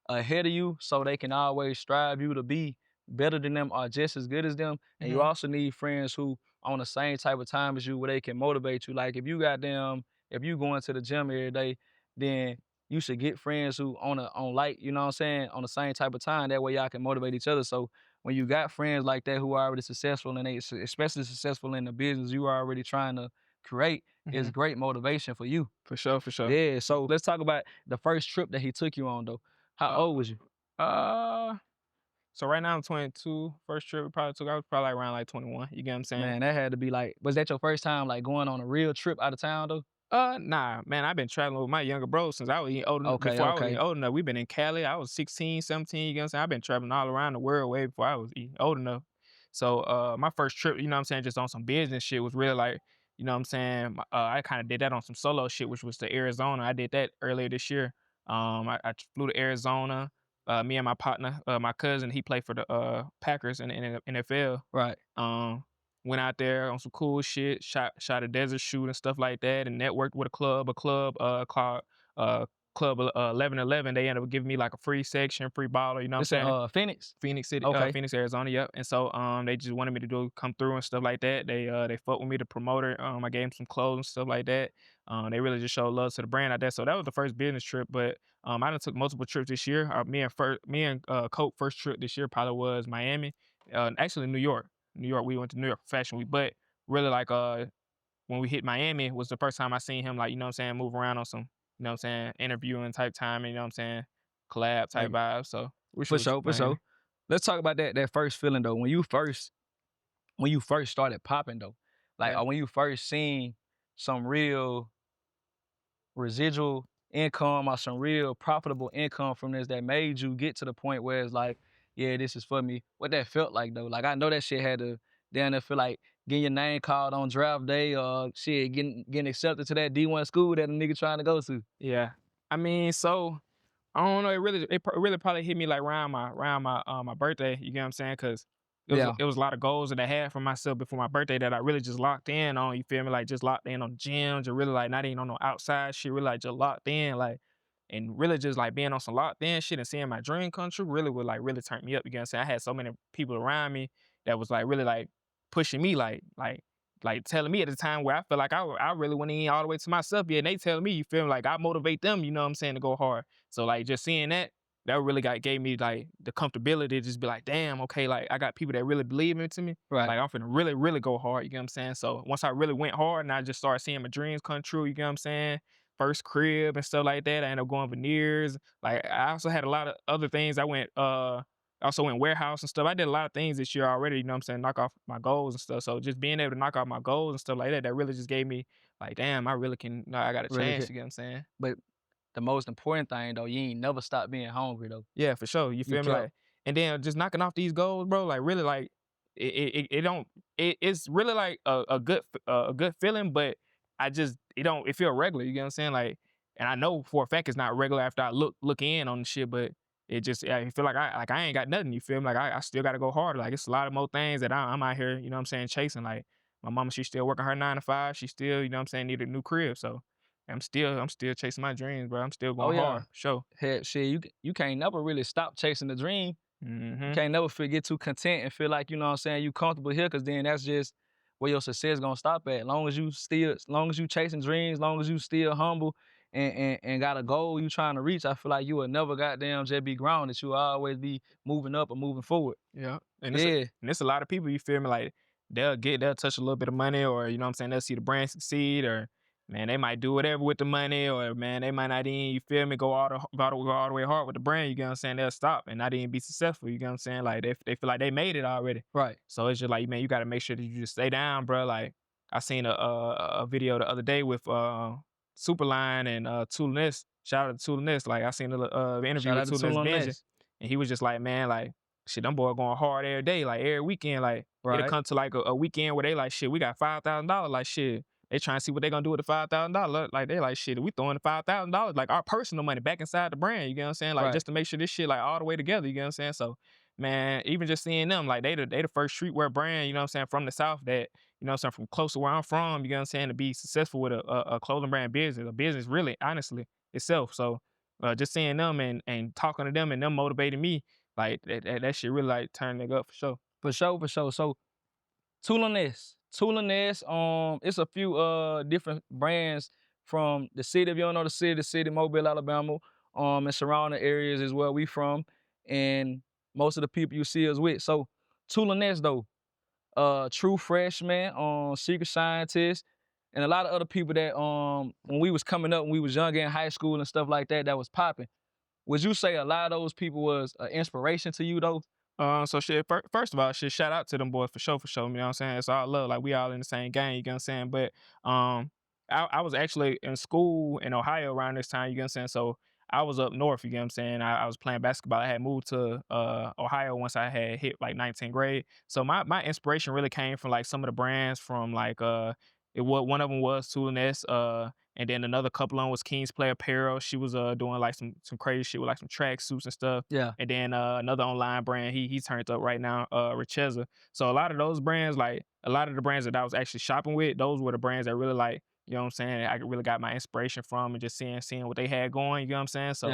S1: ahead of you so they can always strive you to be better than them or just as good as them. And you
S2: Hmm.
S1: also need friends who on the same type of time as you where they can motivate you. Like if you going to the gym every day, then you should get friends who on like, you know what I'm saying, on the same type of time. That way y'all can motivate each other. So when you got friends like that who are already successful and especially successful in the business you are already trying to create,
S2: Hmm.
S1: is great motivation for you.
S2: For sure, for sure.
S1: Yeah. So let's talk about the first trip that he took you on though. How
S2: Uh,
S1: old was you?
S2: uh, so right now I'm 22. First trip we probably took, I was probably like around like 21. You get what I'm saying?
S1: Man, that had to be like was that your first time, like, going on a real trip out of town, though?
S2: Nah, man, I've been traveling with my younger bro since I was even old enough.
S1: Okay,
S2: Before I was even
S1: okay.
S2: old enough, we've been in Cali. I was 16, 17. You know what I'm saying? I've been traveling all around the world way before I was even old enough. So, my first trip, you know what I'm saying, just on some business shit was really like, you know what I'm saying. I kind of did that on some solo shit, which was to Arizona. I did that earlier this year. I flew to Arizona. Me and my partner, my cousin, he played for the Packers in the NFL.
S1: Right.
S2: Um, Went out there on some cool shit, shot a desert shoot and stuff like that, and networked with a club called uh Club 1111. They ended up giving me like a free section, free baller. You know what I'm
S1: This in,
S2: saying?
S1: Phoenix?
S2: Phoenix City,
S1: Okay.
S2: Phoenix, Arizona. Yep. And so they just wanted me to come through and stuff like that. They fucked with me, the promoter. I gave them some clothes and stuff like that. They really just showed love to the brand out there. So that was the first business trip. But I done took multiple trips this year. Me and Coke first trip this year probably was Miami. Actually New York. New York. We went to New York Fashion Week. But really like when we hit Miami was the first time I seen him like, you know what I'm saying, move around on some, you know what I'm saying, interviewing type time, you know what I'm saying, collab type
S1: Like,
S2: vibe. So we
S1: for
S2: should was
S1: sure, for
S2: Miami.
S1: sure. Let's talk about that first feeling, though. When you first started popping, though, like,
S2: Yeah.
S1: or when you first seen some real residual income or some real profitable income from this that made you get to the point where it's like, yeah, this is for me. What that felt like though. Like I know that shit had to down there feel like getting your name called on draft day or shit, getting accepted to that D1 school that a nigga trying to go to.
S2: Yeah. I mean, so I don't know. It really probably hit me like around my birthday. You get what I'm saying? Because
S1: Yeah.
S2: it was a lot of goals that I had for myself before my birthday that I really just locked in on. You feel me? Like just locked in on the gym, just really like not even on no outside shit. Really like just locked in, like and really just like being on some locked in shit and seeing my dream come true. Really would like really turn me up. You get what I'm saying? I had so many people around me that was like really like pushing me, like telling me at the time where I feel like I really went in all the way to myself. Yeah, and they telling me, you feel me? Like I motivate them. You know what I'm saying, to go hard. So like just seeing that, that really gave me like the comfortability to just be like, damn, okay, like I got people that really believe into me.
S1: Right.
S2: Like I'm finna really, really go hard. You get what I'm saying? So once I really went hard and I just started seeing my dreams come true, you get what I'm saying? First crib and stuff like that. I ended up going veneers. Like I also had a lot of other things. I also went warehouse and stuff. I did a lot of things this year already, you know what I'm saying, knock off my goals and stuff. So just being able to knock off my goals and stuff like that, that really just gave me like, damn, I really can, I got a
S1: Really
S2: chance,
S1: could.
S2: you get what I'm saying?
S1: But the most important thing though, you ain't never stop being hungry though.
S2: Yeah, for sure. You
S1: You
S2: feel me?
S1: kept
S2: Like, and then just knocking off these goals, bro. Like, really, like, it don't. It's really like a good feeling, but I just it don't. It feel regular. You get what I'm saying? Like, and I know for a fact it's not regular after I look in on the shit, but it just I feel like I ain't got nothing. You feel me? Like I still got to go harder. Like it's a lot of more things that I'm out here. You know what I'm saying? Chasing. Like my mama, she's still working her 9 to 5. She still, you know what I'm saying, need a new crib. So I'm still chasing my dreams, bro. I'm still
S1: oh
S2: going
S1: yeah.
S2: hard. For sure.
S1: Heck shit, you can't never really stop chasing the dream. You
S2: Hmm.
S1: can't never get too content and feel like, you know what I'm saying, you comfortable here, cause then that's just where your success gonna stop at. Long as you chasing dreams, long as you still humble and got a goal you trying to reach, I feel like you will never goddamn just be grounded. You will always be moving up and moving forward.
S2: Yeah,
S1: Yeah,
S2: and it's a lot of people, you feel me, like, they'll touch a little bit of money or, you know what I'm saying, they'll see the brand succeed or, man, they might do whatever with the money or, man, they might not even, you feel me, go all the way hard with the brand, you get what I'm saying, they'll stop and not even be successful, you get what I'm saying, like, they feel like they made it already.
S1: right.
S2: So it's just like, man, you gotta make sure that you just stay down, bro. Like, I seen a video the other day with, Superline and, Tula Ness. Shout out to Tula Ness, like, I seen interview
S1: Shout
S2: with
S1: out to
S2: Tula Ness
S1: Tool on
S2: Benji,
S1: this.
S2: and he was just like, man, like, shit, them boy going hard every day, like every weekend. Like it'll
S1: Right,
S2: come to like a weekend where they like, shit, we got $5,000. Like shit, they trying to see what they gonna do with the $5,000. Like they like, shit, we throwing the $5,000, like our personal money back inside the brand. You get what I'm saying? Like
S1: right.
S2: just to make sure this shit like all the way together. You get what I'm saying? So man, even just seeing them, like they the first streetwear brand. You know what I'm saying, from the South that, you know what I'm saying, from close to where I'm from. You know what I'm saying, to be successful with a clothing brand business, a business really, honestly itself. So just seeing them and talking to them and them motivating me, like that shit really like turn nigga up for sure.
S1: For sure, for sure. So Tula Ness, it's a few different brands from the city. If you don't know the city, Mobile, Alabama, and surrounding areas is where we from, and most of the people you see us with. So Tula Ness though, True Freshman, Secret Scientist, and a lot of other people that when we was coming up, when we was younger in high school and stuff like that, that was popping. Would you say a lot of those people was an inspiration to you though?
S2: So shit, first of all, shit, shout out to them boys for sure. You know what I'm saying? It's all love. Like we all in the same gang, you know what I'm saying? But I was actually in school in Ohio around this time, you know what I'm saying? So I was up north, you know what I'm saying? I was playing basketball. I had moved to Ohio once I had hit like 19th grade. So my inspiration really came from like some of the brands from like one of them was Tula Ness, and then another couple of them was King's Play Apparel. She was doing like some crazy shit with like some track suits and stuff.
S1: Yeah,
S2: And then another online brand, he's turned up right now, Richeza. So a lot of those brands, like a lot of the brands that I was actually shopping with, those were the brands that really like, you know what I'm saying, I really got my inspiration from and just seeing what they had going, you know what I'm saying? So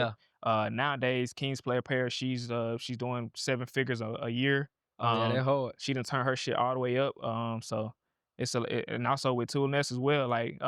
S1: yeah.
S2: nowadays, King's Play Apparel, she's doing 7 figures a year.
S1: Oh yeah, that hard.
S2: She done turned her shit all the way up. So and also with Tool Nest as well, like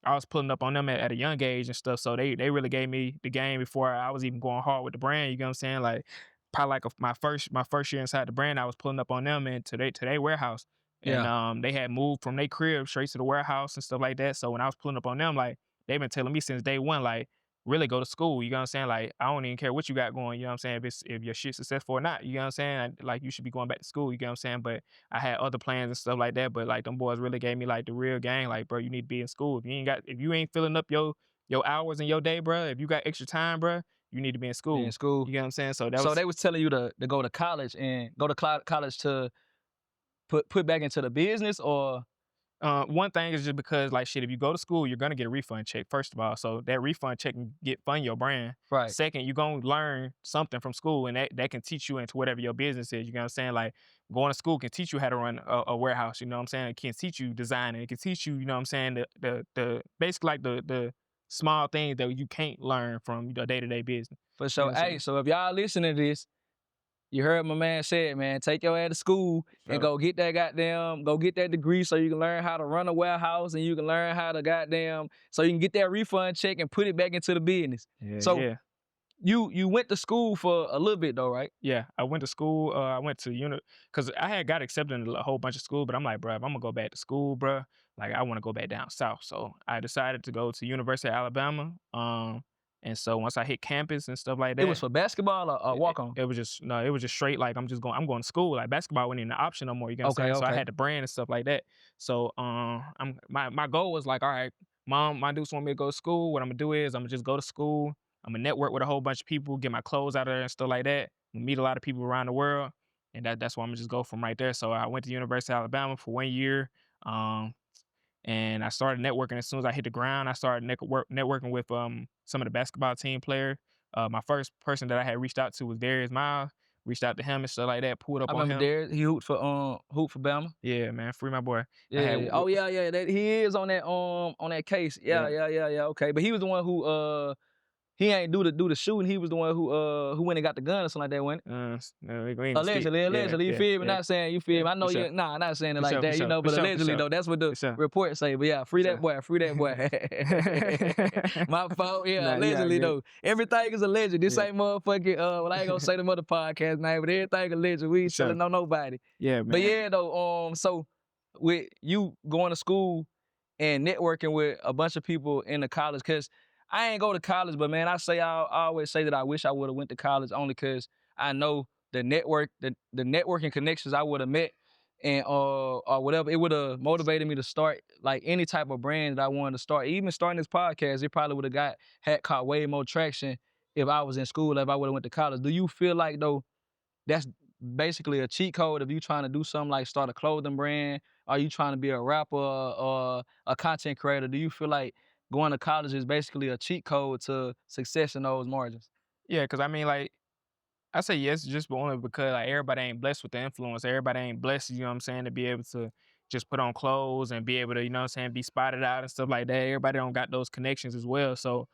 S2: I was pulling up on them at a young age and stuff. So they really gave me the game before I was even going hard with the brand. You know what I'm saying? Like probably like my first year inside the brand, I was pulling up on them and to their warehouse. And
S1: Yeah,
S2: they had moved from their crib straight to the warehouse and stuff like that. So when I was pulling up on them, like they've been telling me since day one, like really go to school. You know what I'm saying? Like I don't even care what you got going. You know what I'm saying? If your shit's successful or not. You know what I'm saying? Like you should be going back to school. You know what I'm saying? But I had other plans and stuff like that. But like them boys really gave me like the real gang. Like bro, you need to be in school. If you ain't filling up your hours in your day, bro. If you got extra time, bro, you need to be in
S1: be in
S2: school.
S1: school.
S2: You get what I'm saying? So that
S1: So
S2: was
S1: they was telling you to go to college and go to college to put back into the business or
S2: one thing is just because like shit, if you go to school, you're gonna get a refund check, first of all. So that refund check can fund your brand.
S1: right.
S2: Second, you're gonna learn something from school and that can teach you into whatever your business is. You know what I'm saying? Like going to school can teach you how to run a warehouse, you know what I'm saying? It can teach you designing, it can teach you, you know what I'm saying, the basically like the small things that you can't learn from your day-to-day business.
S1: For
S2: You
S1: sure.
S2: know,
S1: Hey,
S2: so
S1: so if y'all listening to this, you heard my man said, man, take your ass to school and
S2: so,
S1: go get that degree so you can learn how to run a warehouse and you can learn how to so you can get that refund check and put it back into the business.
S2: yeah,
S1: So
S2: yeah.
S1: you went to school for a little bit though, right?
S2: Yeah, I went to school. I went to because I had got accepted in a whole bunch of school, but I'm like, bro, if I'm gonna go back to school, bro, like I want to go back down south. So I decided to go to University of Alabama. And so once I hit campus and stuff like
S1: It was
S2: that,
S1: for basketball or walk on.
S2: it was just no, it was just straight like I'm going to school. Like basketball wasn't even an option no more. You know what I'm
S1: Okay,
S2: saying? So I
S1: okay.
S2: had the brand and stuff like that. So my goal was like, all right, mom, my dudes want me to go to school. What I'm gonna do is I'm gonna just go to school. I'm gonna network with a whole bunch of people, get my clothes out of there and stuff like that. Meet a lot of people around the world, and that's where I'm gonna just go from right there. So I went to University of Alabama for 1 year. Um, and I started networking as soon as I hit the ground. I started networking with some of the basketball team players. My first person that I had reached out to was Darius Miles. Reached out to him and stuff like that. Pulled
S1: I
S2: up on
S1: remember
S2: him.
S1: Darius. He hooped for Bama.
S2: Yeah, man, free my boy. I had
S1: Yeah. Oh yeah, yeah. That he is on that case. Yeah,
S2: yeah.
S1: yeah, yeah, yeah. Okay, but he was the one who he ain't do the shooting. He was the one who went and got the gun or something like that, wasn't it?
S2: No, we ain't gonna speak.
S1: Allegedly,
S2: Yeah,
S1: allegedly, you
S2: yeah,
S1: feel me?
S2: yeah,
S1: Not saying you
S2: yeah.
S1: feel me. I
S2: For
S1: know
S2: sure,
S1: you nah, not saying it
S2: for
S1: like
S2: sure, for
S1: that, you
S2: sure,
S1: know,
S2: for
S1: but
S2: sure, for
S1: allegedly
S2: sure,
S1: though, that's what the
S2: for sure,
S1: report say. But yeah,
S2: for
S1: free that
S2: sure.
S1: boy, free that boy. My fault, yeah,
S2: Nah, you all
S1: allegedly
S2: good.
S1: though. Everything is alleged. This
S2: Yeah,
S1: ain't motherfucking well, I ain't gonna say the mother podcast name, but everything alleged. We
S2: for
S1: ain't
S2: sure.
S1: telling on nobody.
S2: Yeah,
S1: But
S2: man.
S1: yeah, though, so with you going to school and networking with a bunch of people in the college, cause I ain't go to college, but man, I always say that I wish I would have went to college only cause I know the networking connections I would have met and or whatever, it would have motivated me to start like any type of brand that I wanted to start. Even starting this podcast, it probably would have had caught way more traction if I was in school, if I would have went to college. Do you feel like though that's basically a cheat code if you trying to do something like start a clothing brand? Are you trying to be a rapper or a content creator? Do you feel like going to college is basically a cheat code to success in those margins?
S2: Yeah, because I mean, like, I say yes, just only because like everybody ain't blessed with the influence. Everybody ain't blessed, you know what I'm saying, to be able to just put on clothes and be able to, you know what I'm saying, be spotted out and stuff like that. Everybody don't got those connections as well. So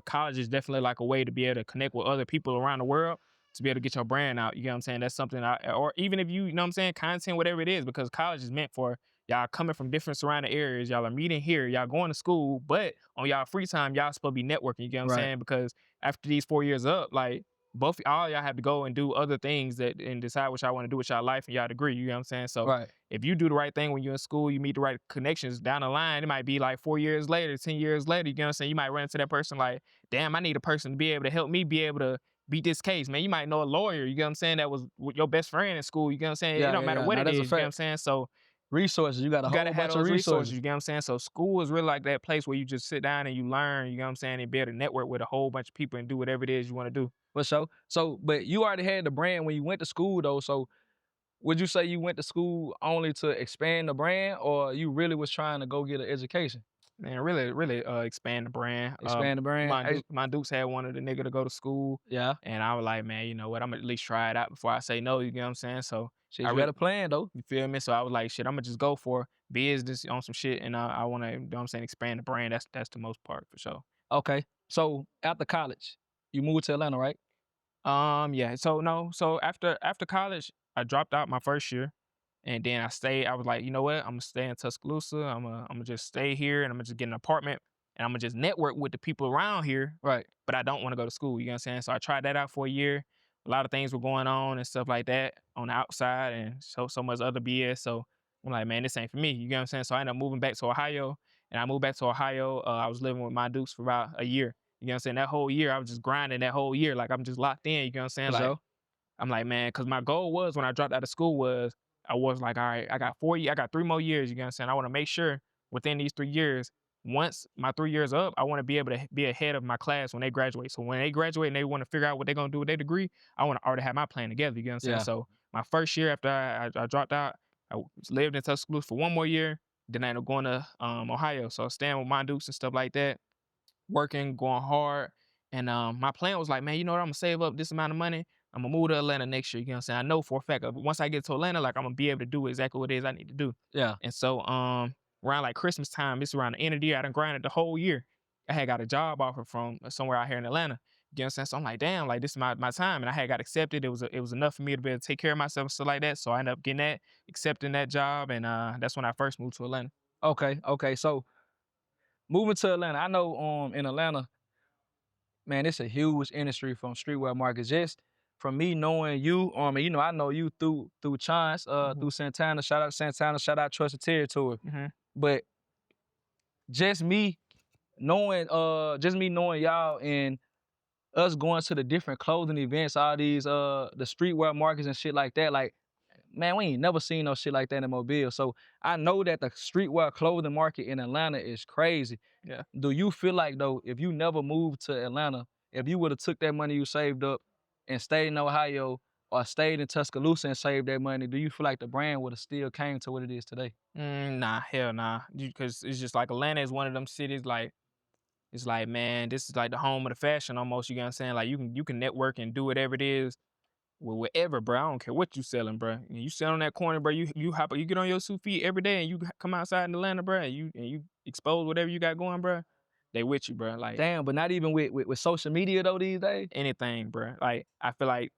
S2: college is definitely like a way to be able to connect with other people around the world to be able to get your brand out. You know what I'm saying? That's something or even if you know what I'm saying, content, whatever it is, because college is meant for y'all coming from different surrounding areas. Y'all are meeting here, y'all going to school, but on y'all free time, y'all supposed to be networking. You get what I'm
S1: Right.
S2: saying? Because after these 4 years up, like both all y'all have to go and do other things that and decide what y'all want to do with y'all life and y'all degree. You know what I'm saying? So
S1: Right.
S2: if you do the right thing when you're in school, you meet the right connections down the line, it might be like 4 years later, 10 years later, you know what I'm saying? You might run into that person like, damn, I need a person to be able to help me be able to beat this case. Man, you might know a lawyer, you know what I'm saying, that was your best friend in school, you know what I'm saying? It
S1: Yeah,
S2: don't
S1: yeah,
S2: matter
S1: yeah.
S2: what
S1: Now
S2: it
S1: that's a
S2: is, you know what I'm
S1: fact.
S2: saying? So
S1: Resources. You got a
S2: you gotta
S1: whole
S2: have
S1: bunch of
S2: those resources,
S1: resources.
S2: you know what I'm saying? So school is really like that place where you just sit down and you learn, you know what I'm saying, and be able to network with a whole bunch of people and do whatever it is you want to do.
S1: For sure. So, but you already had the brand when you went to school though. So would you say you went to school only to expand the brand or you really was trying to go get an education?
S2: Man, really, really expand the brand.
S1: Expand the brand?
S2: My Dukes had wanted the nigga to go to school,
S1: Yeah.
S2: and I was like, man, you know what? I'm gonna at least try it out before I say no. You get what I'm saying? So I
S1: Shit, you had
S2: really,
S1: a plan though.
S2: you feel me? So I was like, shit, I'm gonna just go for business on some shit, and I want to, you know what I'm saying, expand the brand. That's the most part for sure.
S1: Okay. So after college, you moved to Atlanta, right?
S2: Yeah. So no. So after college, I dropped out my first year, and then I stayed. I was like, you know what? I'm gonna stay in Tuscaloosa. I'm gonna just stay here, and I'm gonna just get an apartment, and I'm gonna just network with the people around here.
S1: Right.
S2: But I don't want to go to school. You know what I'm saying? So I tried that out for a year. A lot of things were going on and stuff like that on the outside, and so much other BS. So I'm like, man, this ain't for me. You know what I'm saying? So I ended up moving back to Ohio, and I moved back to Ohio. I was living with my Dukes for about a year. You know what I'm saying? That whole year, I was just grinding that whole year. Like I'm just locked in. You know what I'm saying?
S1: For
S2: Like
S1: sure.
S2: I'm like, man, because my goal was when I dropped out of school was I was like, all right, I got 4 years, I got 3 more years. You know what I'm saying? I want to make sure within these 3 years, once my 3 years up, I want to be able to be ahead of my class when they graduate. So when they graduate and they want to figure out what they're gonna do with their degree, I want to already have my plan together. You know what I'm saying?
S1: Yeah.
S2: So my first year after I dropped out, lived in Tuscaloosa for 1 more year. Then I ended up going to Ohio. So staying with my Dukes and stuff like that, working, going hard. And my plan was like, man, you know what? I'm gonna save up this amount of money. I'm gonna move to Atlanta next year. You know what I'm saying? I know for a fact once I get to Atlanta, like I'm gonna be able to do exactly what it is I need to do.
S1: Yeah.
S2: And so around like Christmas time, it's around the end of the year, I done grinded the whole year. I had got a job offer from somewhere out here in Atlanta. You know what I'm saying? So I'm like, damn, like this is my time. And I had got accepted. It was enough for me to be able to take care of myself and stuff like that. So I ended up getting that, accepting that job, and that's when I first moved to Atlanta.
S1: Okay. Okay. So moving to Atlanta, I know in Atlanta, man, it's a huge industry from streetwear markets. Just from me knowing you, you know, I know you through Chance,
S2: Mhm.
S1: through Santana. Shout out Santana. Shout out Trusted Territory.
S2: Mhm.
S1: But just me knowing y'all and us going to the different clothing events, all these the streetwear markets and shit like that, like man, we ain't never seen no shit like that in Mobile. So I know that the streetwear clothing market in Atlanta is crazy.
S2: Yeah.
S1: Do you feel like though, if you never moved to Atlanta, if you would have took that money you saved up and stayed in Ohio or stayed in Tuscaloosa and saved that money, do you feel like the brand would have still came to what it is today?
S2: Nah, hell nah. Because it's just like Atlanta is one of them cities like it's like, man, this is like the home of the fashion almost, you get what I'm saying? Like you can network and do whatever it is with whatever, bro. I don't care what you selling, bro. You sit on that corner, bro. You get on your 2 feet every day and you come outside in Atlanta, bro, and you expose whatever you got going, bro. They with you, bro. Like
S1: Damn, but not even with social media though these days?
S2: anything, bro. Like I feel like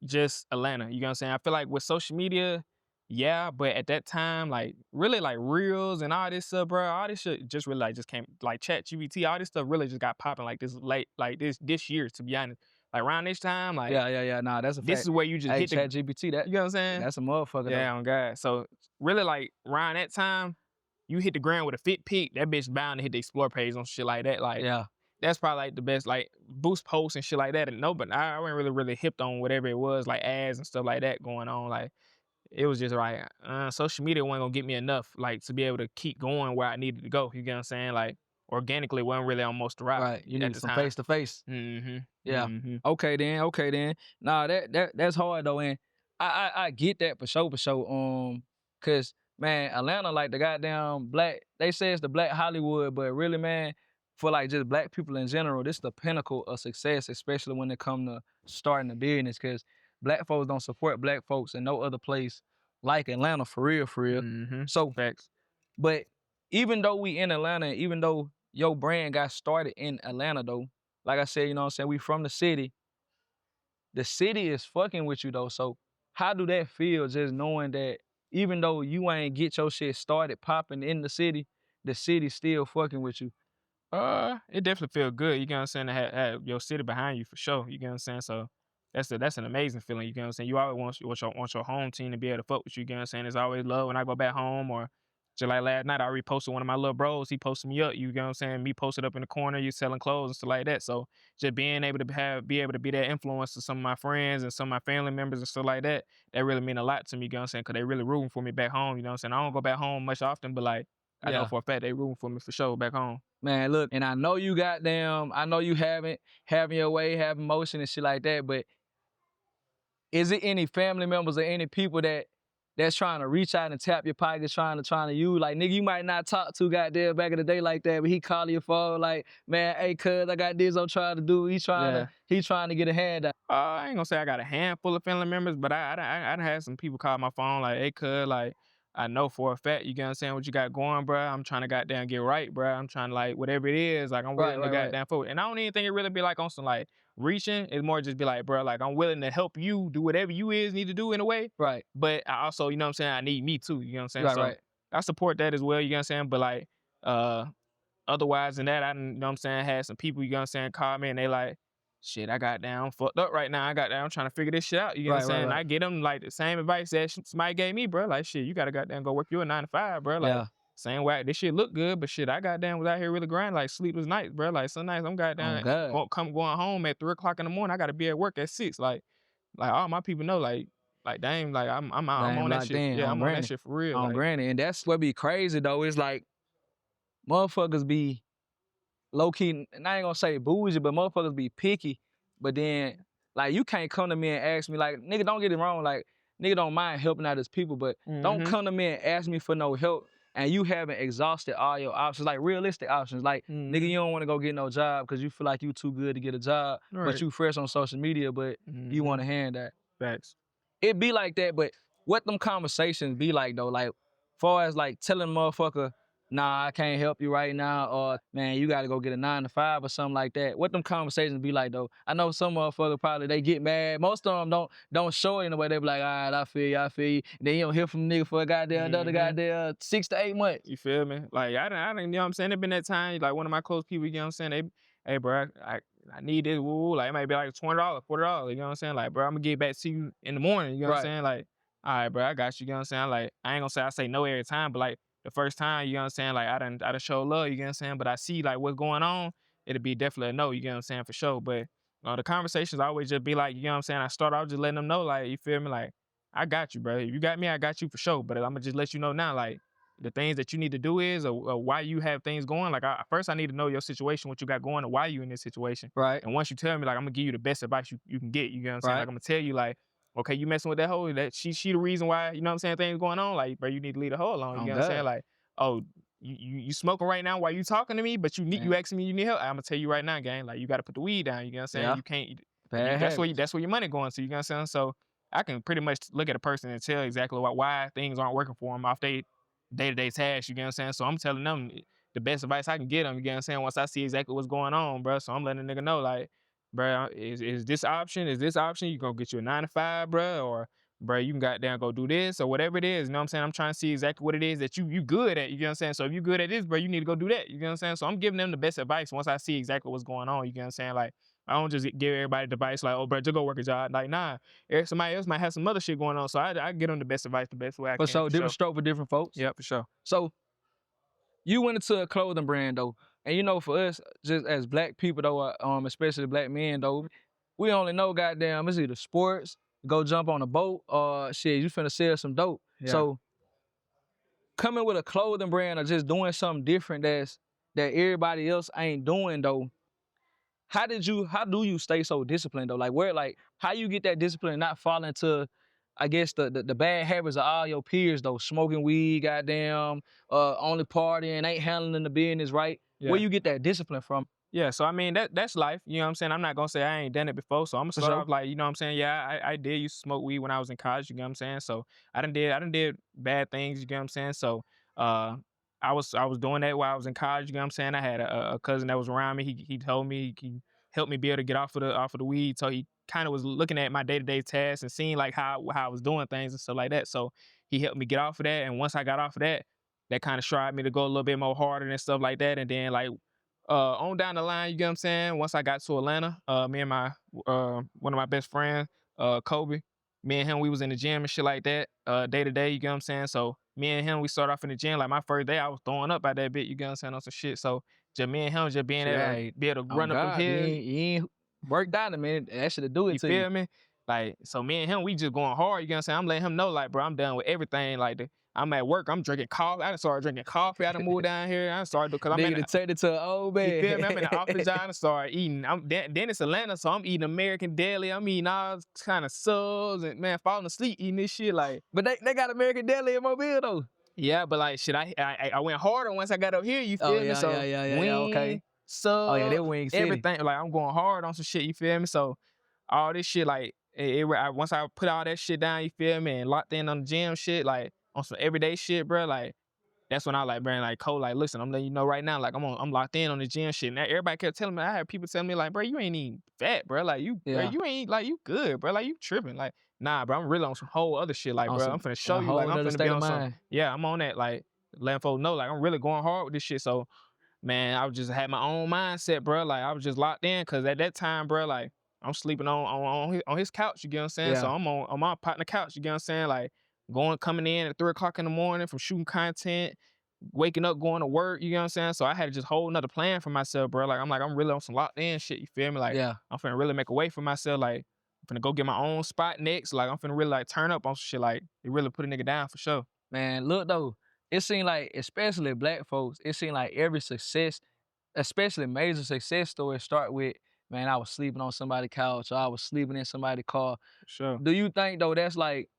S2: just Atlanta. You know what I'm saying? I feel like with social media, yeah, but at that time, like really like reels and all this stuff, bro, all this shit just really like just came like chat GBT, all this stuff really just got popping like this late, like this year, to be honest. Like around this time, like
S1: Yeah. Nah, that's a
S2: this
S1: fact.
S2: is where you just
S1: Hey,
S2: hit the
S1: Chat GPT,
S2: you know what I'm saying?
S1: that's a motherfucker though.
S2: Yeah, on God. So really like around that time, you hit the ground with a fit pick, that bitch bound to hit the explore page on shit like that. Like
S1: Yeah.
S2: that's probably like the best like boost posts and shit like that. And no, but I wasn't really hipped on whatever it was, like ads and stuff like that going on. Like it was just like social media wasn't gonna get me enough, like to be able to keep going where I needed to go. You get what I'm saying? Like organically wasn't really on most the route
S1: Right. You
S2: at
S1: need
S2: the
S1: some
S2: time.
S1: face to face.
S2: Mm-hmm.
S1: Yeah.
S2: Mm-hmm.
S1: Okay then. Nah, that's hard though, and I get that for sure. Cause man, Atlanta like the goddamn black. They say it's the black Hollywood, but really, man, for like just black people in general, this is the pinnacle of success, especially when it come to starting a business. Cause black folks don't support black folks in no other place like Atlanta, for real, for real.
S2: Mm-hmm.
S1: So,
S2: Facts.
S1: but even though we in Atlanta, even though your brand got started in Atlanta though, like I said, you know what I'm saying, we from the city is fucking with you though. So how do that feel just knowing that even though you ain't get your shit started popping in the city still fucking with you?
S2: It definitely feel good. You get what I'm saying? To have your city behind you for sure. You get what I'm saying? So that's an amazing feeling. You get what I'm saying? You always want your home team to be able to fuck with you. You get what I'm saying? It's always love when I go back home or just like last night, I reposted one of my little bros. He posted me up. You get what I'm saying? Me posted up in the corner. You selling clothes and stuff like that. So just being able to be able to be that influence to some of my friends and some of my family members and stuff like that, that really mean a lot to me. You get what I'm saying? Because they really rooting for me back home. You know what I'm saying? I don't go back home much often, but like I know
S1: Yeah.
S2: for a fact they rooting for me for sure back home.
S1: Man, look, and I know you I know you having your way, having motion and shit like that, but is it any family members or any people that's trying to reach out and tap your pockets, trying to use like nigga you might not talk to goddamn back in the day like that, but he call your phone like, man, hey cuz I got this I'm trying to do.
S2: Yeah.
S1: He trying to get a hand out.
S2: I ain't gonna say I got a handful of family members, but I done had some people call my phone like, "Hey, cuz, like, I know for a fact, you get what I'm saying, what you got going, bruh. I'm trying to goddamn get right, bruh. I'm trying to like whatever it is, like I'm
S1: Right,
S2: willing to
S1: right, right.
S2: goddamn forward." And I don't even think it really be like on some like reaching. It's more just be like, bruh, like I'm willing to help you do whatever you is need to do in a way.
S1: Right.
S2: But I also, you know what I'm saying, I need me too. You know what I'm saying?
S1: Right,
S2: So
S1: right.
S2: I support that as well. You know what I'm saying? But like, uh, otherwise than that, I done, you know what I'm saying, had some people, you know what I'm saying, call me and they like, shit, I got down fucked up right now. I got down I'm trying to figure this shit out. You know what I'm
S1: Right, right,
S2: saying? And
S1: right.
S2: I get them like the same advice that somebody gave me, bro. Like, shit, you gotta goddamn go work your 9 to 5, bro. Like,
S1: Yeah.
S2: same way, this shit look good, but shit, I goddamn was out here really grinding, like sleepless nights, bro. Like, some nights I'm
S1: Oh
S2: goddamn
S1: God.
S2: going home at 3 o'clock in the morning. I gotta be at work at 6. Like all my people know, like dang, like I'm
S1: Damn
S2: on that
S1: locked
S2: shit.
S1: in
S2: Yeah,
S1: on
S2: I'm on that
S1: granny.
S2: shit for real.
S1: On
S2: Like,
S1: granny. And that's what be crazy though. It's like motherfuckers be low key, and I ain't gonna say bougie, but motherfuckers be picky. But then, like, you can't come to me and ask me, like, nigga, don't get it wrong, like, nigga don't mind helping out his people, but don't
S2: mm-hmm,
S1: come to me and ask me for no help and you haven't exhausted all your options, like realistic options. Like, nigga,
S2: mm-hmm.
S1: you don't wanna go get no job because you feel like you too good to get a job, but
S2: Right.
S1: you fresh on social media, but you
S2: Mm-hmm.
S1: want a hand out.
S2: Facts.
S1: It be like that, but what them conversations be like though? Like, far as like telling motherfucker, nah, I can't help you right now, or man, you gotta go get a 9 to 5 or something like that. What them conversations be like though? I know some motherfucker probably they get mad. Most of them don't show it in a way. They be like, all right, I feel you, I feel you. And then you don't hear from a nigga for a goddamn another
S2: Mm-hmm.
S1: goddamn 6 to 8 months.
S2: You feel me? Like I done, you know what I'm saying? It been that time, like one of my close people, you know what I'm saying? hey, bro, I need this. Woo, like it might be like $20, $40. You know what I'm saying? Like, bro, I'm gonna get back to you in the morning. You know what I'm
S1: Right.
S2: saying? Like, all right, bro, I got you. You know what I'm saying? Like, I ain't gonna say I say no every time, but like the first time, you know what I'm saying? Like, I done show love. You know what I'm saying? But I see like what's going on. It'll be definitely a no. You know what I'm saying? For sure. But the conversations always just be like, you know what I'm saying? I start off just letting them know, like, you feel me? Like, I got you, bro. If you got me, I got you for sure. But I'm gonna just let you know now, like the things that you need to do is or why you have things going. Like first I need to know your situation, what you got going, and why you in this situation.
S1: Right.
S2: And once you tell me, like I'm gonna give you the best advice you can get. You know what I'm saying? Like
S1: Right.
S2: I'm gonna tell you, like, okay, you messing with that hoe, that she the reason why, you know what I'm saying, things going on. Like, bro, you need to leave the hoe alone. You
S1: Oh
S2: know what I'm saying?
S1: God.
S2: Like, oh, you smoking right now while you talking to me, but you
S1: Man.
S2: asking me you need help. I'm gonna tell you right now, gang. Like you gotta put the weed down. You know what I'm saying?
S1: Yeah.
S2: You can't
S1: Bad habits.
S2: that's where your money going to. You know what I'm saying? So I can pretty much look at a person and tell exactly why things aren't working for them off they day-to-day tasks, you get what I'm saying? So I'm telling them the best advice I can get them, you get what I'm saying, once I see exactly what's going on, bro. So I'm letting a nigga know, like, bro, is this option, you gonna get you a 9 to 5, bro, or bro, you can goddamn go do this or whatever it is, you know what I'm saying? I'm trying to see exactly what it is that you good at, you get what I'm saying? So if you good at this, bro, you need to go do that, you get what I'm saying? So I'm giving them the best advice once I see exactly what's going on, you get what I'm saying? Like, I don't just give everybody the advice like, oh, bro, just go work a job. Like, nah, somebody else might have some other shit going on. So I get them the best advice the best way I
S1: For
S2: can,
S1: sure,
S2: for
S1: different
S2: sure.
S1: stroke for different folks.
S2: Yeah, for sure.
S1: So you went into a clothing brand though, and you know, for us, just as black people though, especially black men though, we only know goddamn it's either sports, go jump on a boat, or shit, you finna sell some dope.
S2: Yeah.
S1: So coming with a clothing brand or just doing something different that everybody else ain't doing though. How do you stay so disciplined though? Like where like how you get that discipline and not fall into I guess the bad habits of all your peers though, smoking weed, goddamn, only partying, ain't handling the business right. Where
S2: Yeah.
S1: you get that discipline from?
S2: Yeah, so I mean that's life, you know what I'm saying? I'm not gonna say I ain't done it before, so I'm gonna
S1: For
S2: start
S1: sure.
S2: off like, you know what I'm saying? Yeah, I did used to smoke weed when I was in college, you know what I'm saying? So I done did bad things, you know what I'm saying? So uh I was doing that while I was in college, you know what I'm saying? I had a cousin that was around me. He told me he helped me be able to get off of the weed. So he kind of was looking at my day-to-day tasks and seeing like how I was doing things and stuff like that. So he helped me get off of that. And once I got off of that, that kind of strived me to go a little bit more harder and stuff like that. And then like on down the line, you get what I'm saying? Once I got to Atlanta, me and my one of my best friends, Kobe, me and him, we was in the gym and shit like that, day to day, you get what I'm saying? So me and him, we start off in the gym. Like my first day, I was throwing up by that bit, you get what I'm saying, on some shit. So just me and him just being
S1: Shit,
S2: able to
S1: hey,
S2: be able to
S1: oh
S2: run up them
S1: God,
S2: hills.
S1: you ain't worked out a minute. That should do it
S2: You
S1: to you.
S2: feel me? Like, so me and him, we just going hard, you know what I'm saying? I'm letting him know, like, bro, I'm done with everything. Like, I'm at work, I'm drinking coffee. I done started drinking coffee. I done moved down here. I done started, because I'm in,
S1: Nigga to turn it to an old
S2: you feel me? I'm in the office
S1: man.
S2: job and start eating. Then it's Atlanta, so I'm eating American deli. I'm eating all kind of subs and man, falling asleep eating this shit. Like,
S1: But they got American Deli in Mobile though.
S2: yeah, but like shit, I went harder once I got up here. You
S1: Oh
S2: feel me? So
S1: yeah. Okay.
S2: wing,
S1: Oh yeah, they
S2: sub,
S1: Wing City.
S2: everything. Like I'm going hard on some shit. You feel me? So all this shit, like once I put all that shit down, you feel me, and locked in on the gym shit, like on some everyday shit, bro. Like that's when I like, bro, like Cole, like, listen, I'm letting you know right now, like I'm locked in on the gym shit. And everybody kept telling me, I had people telling me, like, bro, you ain't even fat, bro. Like bro,
S1: Yeah.
S2: you ain't like you good, bro. Like you tripping. Like, nah, bro, I'm really on some whole other shit. Like,
S1: On
S2: bro, I'm
S1: some
S2: finna show
S1: a
S2: you, like,
S1: whole
S2: I'm
S1: nother
S2: finna be
S1: state of
S2: on some,
S1: mind.
S2: yeah, I'm on that, like, letting folks know, like, I'm really going hard with this shit. So man, I was just had my own mindset, bro. Like I was just locked in, cause at that time, bro, like I'm sleeping on his couch. You get what I'm saying? So
S1: Yeah.
S2: I'm on my partner couch. You get what I'm saying? Like coming in at 3 o'clock in the morning from shooting content, waking up, going to work. You get what I'm saying? So I had to just hold another plan for myself, bro. Like I'm really on some locked in shit. You feel me? Like
S1: Yeah.
S2: I'm finna really make a way for myself. Like I'm finna go get my own spot next. Like I'm finna really like turn up on some shit. Like it really put a nigga down for sure.
S1: Man, look though, it seemed like, especially black folks, it seemed like every success, especially major success stories start with, man, I was sleeping on somebody's couch or I was sleeping in somebody's car.
S2: For sure.
S1: Do you think though that's like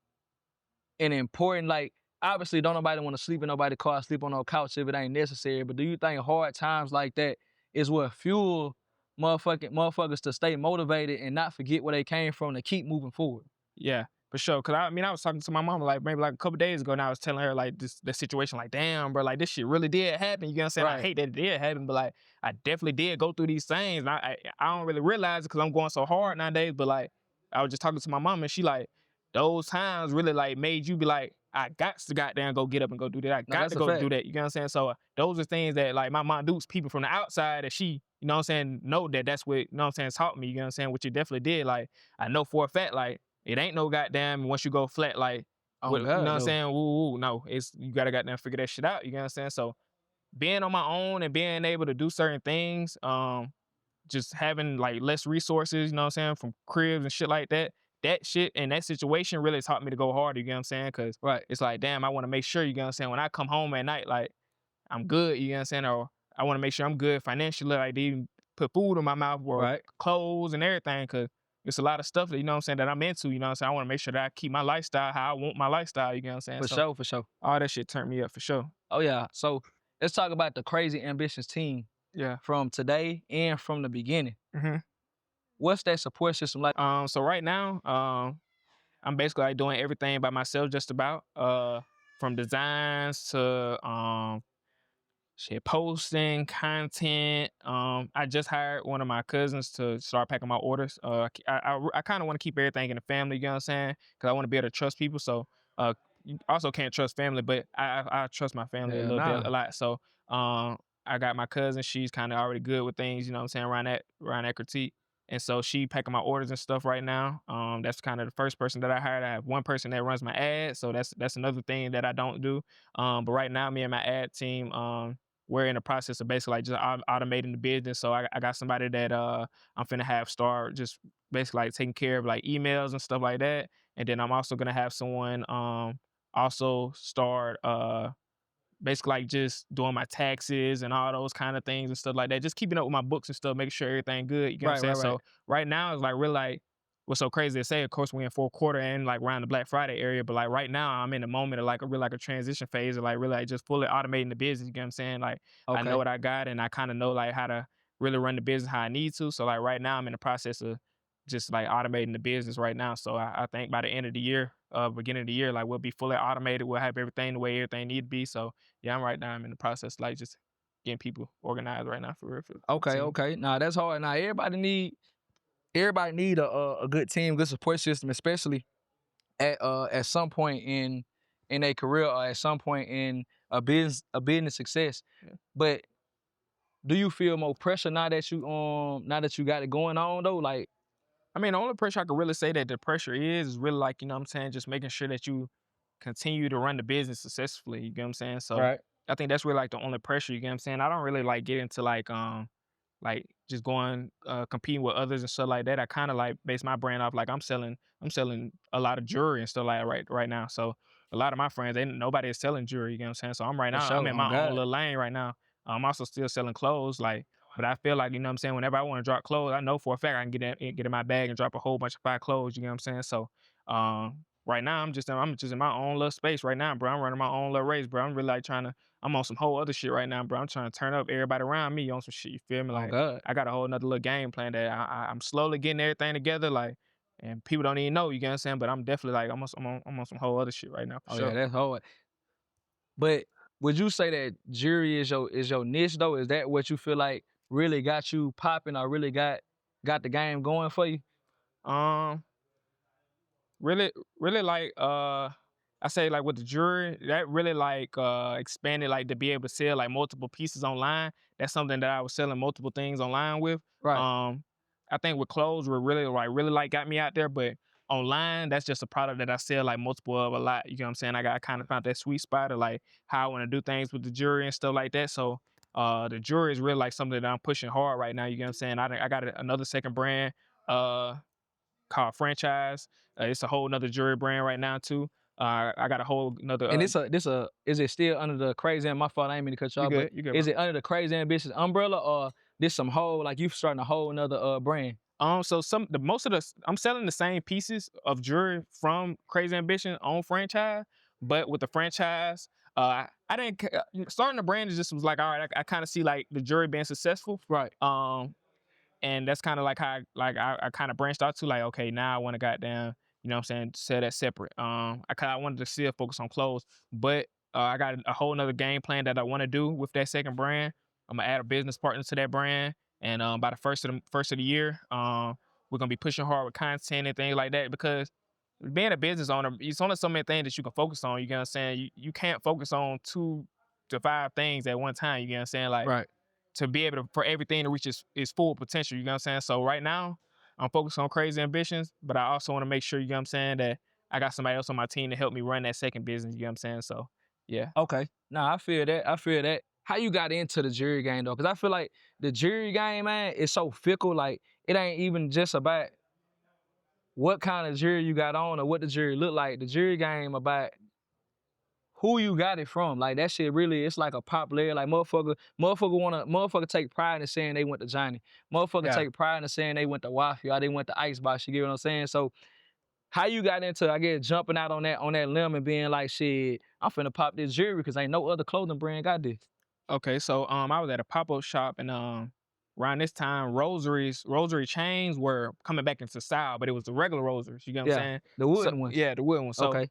S1: an important like obviously don't nobody want to sleep in nobody's car, sleep on no couch if it ain't necessary, but do you think hard times like that is what fuel motherfuckers to stay motivated and not forget where they came from to keep moving forward?
S2: Yeah, for sure. Cause I mean, I was talking to my mom like maybe like a couple days ago, and I was telling her like the situation, like, damn, bro, like this shit really did happen. You know what I'm saying? I
S1: Right.
S2: hate that it did happen, but like I definitely did go through these things. And I don't really realize it because I'm going so hard nowadays. But like I was just talking to my mom, and she like those times really like made you be like, I got to goddamn go get up and go do that. I
S1: No,
S2: got
S1: that's
S2: to
S1: a
S2: go do
S1: fact.
S2: that. You know what I'm saying? So those are things that like my mom dudes, people from the outside that she, you know what I'm saying, know that that's what, you know what I'm saying, taught me, you know what I'm saying, which it definitely did. Like I know for a fact, like it ain't no goddamn once you go flat, like
S1: Oh
S2: what, you know
S1: God,
S2: what I'm
S1: no.
S2: saying? Woo, woo, no, it's you gotta goddamn figure that shit out. You know what I'm saying? So being on my own and being able to do certain things, just having like less resources, you know what I'm saying, from cribs and shit like that. That shit and that situation really taught me to go harder, you know what I'm saying? Cause
S1: Right,
S2: it's like, damn, I want to make sure, you know what I'm saying, when I come home at night, like I'm good, you know what I'm saying? Or I want to make sure I'm good financially, like they even put food in my mouth or
S1: right.
S2: clothes and everything. Cause it's a lot of stuff that, you know what I'm saying, that I'm into, you know what I'm saying? I want to make sure that I keep my lifestyle how I want my lifestyle, you know what I'm saying?
S1: For
S2: So
S1: sure, for sure.
S2: all that shit turned me up for sure.
S1: Oh yeah. So let's talk about the Crazy Ambitions team
S2: Yeah.
S1: from today and from the beginning.
S2: hmm
S1: What's that support system like?
S2: So right now, I'm basically like doing everything by myself, just about. From designs to shit, posting content. I just hired one of my cousins to start packing my orders. I kind of want to keep everything in the family. You know what I'm saying? Because I want to be able to trust people. So you also can't trust family, but I trust my family a
S1: Hell
S2: little bit,
S1: nah.
S2: a lot. So I got my cousin. She's kind of already good with things. You know what I'm saying? Around that critique. And so she packing my orders and stuff right now. That's kind of the first person that I hired. I have one person that runs my ads, so that's another thing that I don't do. But right now, me and my ad team, we're in the process of basically like just automating the business. So I got somebody that I'm finna have start just basically like taking care of like emails and stuff like that. And then I'm also gonna have someone also start basically like just doing my taxes and all those kind of things and stuff like that. Just keeping up with my books and stuff, making sure everything good. You know what I'm
S1: Right,
S2: saying?
S1: right, right.
S2: So right now it's like really like what's so crazy to say. Of course, we're in fourth quarter and like around the Black Friday area, but like right now I'm in the moment of like a real like a transition phase of like really like just fully automating the business. You know what I'm saying? Like I know
S1: Okay.
S2: what I got and I kind of know like how to really run the business how I need to. So like right now I'm in the process of just like automating the business right now. So I think by the end of the year, beginning of the year, like we'll be fully automated. We'll have everything the way everything need to be. So yeah, I'm right now. I'm in the process, like just getting people organized right now for real for the
S1: Okay,
S2: team.
S1: okay. Nah, that's hard. Now everybody need a good team, good support system, especially at some point in a career or at some point in a business success.
S2: Yeah.
S1: But do you feel more pressure now that you got it going on though? Like,
S2: I mean, the only pressure I could really say that the pressure is really like, you know what I'm saying, just making sure that you continue to run the business successfully. You get what I'm saying? So
S1: right,
S2: I think that's really like the only pressure, you get what I'm saying? I don't really like get into like just going competing with others and stuff like that. I kind of like base my brand off like I'm selling a lot of jewelry and stuff like that right now. So a lot of my friends, nobody is selling jewelry, you know what I'm saying? So I'm right
S1: for
S2: now, I'm
S1: sure.
S2: in
S1: On
S2: my own
S1: God.
S2: little lane right now. I'm also still selling clothes, like, but I feel like, you know what I'm saying, whenever I want to drop clothes, I know for a fact I can get in my bag and drop a whole bunch of fire clothes, you know what I'm saying? So right now I'm just in my own little space right now, bro. I'm running my own little race, bro. I'm really like I'm on some whole other shit right now, bro. I'm trying to turn up everybody around me on some shit. You feel me?
S1: On
S2: Like
S1: God.
S2: I got a whole nother little game plan that I'm slowly getting everything together, like, and people don't even know. You get what I'm saying? But I'm definitely like I'm on some whole other shit right now for
S1: Oh yeah,
S2: sure.
S1: that's hard. But would you say that jury is your niche though? Is that what you feel like really got you popping or really got the game going for you?
S2: Um, Really, really like I say like with the jewelry, that really like expanded like to be able to sell like multiple pieces online. That's something that I was selling multiple things online with.
S1: Right.
S2: Um I think with clothes were really like got me out there, but online that's just a product that I sell like multiple of a lot. You know what I'm saying? I kind of found that sweet spot of like how I want to do things with the jewelry and stuff like that. So the jewelry is really like something that I'm pushing hard right now. You know what I'm saying? I got another second brand. Uh called Franchise. It's a whole nother jewelry brand right now too. I got a whole another.
S1: And is it still under the Crazy? My fault, I ain't mean to cut you
S2: You
S1: off, but
S2: good? You good,
S1: is
S2: bro?
S1: it under the Crazy Ambitions umbrella or this some whole like you starting a whole another brand?
S2: So most of I'm selling the same pieces of jewelry from Crazy Ambition on Franchise, but with the franchise, I didn't starting the brand is just was like, all right, I kind of see like the jewelry being successful.
S1: Right.
S2: And that's kind of like how I kind of branched out to like, okay, now I want to goddamn, you know what I'm saying, sell that separate. I wanted to still focus on clothes, but I got a whole nother game plan that I want to do with that second brand. I'm gonna add a business partner to that brand, and by the first of the year, we're gonna be pushing hard with content and things like that because being a business owner, it's only so many things that you can focus on. You get what I'm saying? You can't focus on 2 to 5 things at one time. You get what I'm saying? Like
S1: Right.
S2: to be able to for everything to reach its full potential. You know what I'm saying? So right now, I'm focused on Krazy Ambitions, but I also want to make sure, you know what I'm saying, that I got somebody else on my team to help me run that second business. You know what I'm saying? So yeah.
S1: Okay. Nah, I feel that. I feel that. How you got into the jury game though? Because I feel like the jury game, man, is so fickle. Like it ain't even just about what kind of jury you got on or what the jury look like. The jury game about who you got it from. Like that shit really, it's like a popular, like motherfucker take pride in saying they went to Johnny. Motherfucker
S2: Yeah.
S1: take pride in saying they went to Waffy or they went to Icebox, you get what I'm saying? So how you got into, I guess, jumping out on that limb and being like, shit, I'm finna pop this jury because ain't no other clothing brand got this.
S2: Okay, so I was at a pop-up shop and around this time rosary chains were coming back into style, but it was the regular rosaries, you get what I'm
S1: Yeah,
S2: saying?
S1: the
S2: So
S1: wooden ones.
S2: yeah, the wooden one. So
S1: Okay.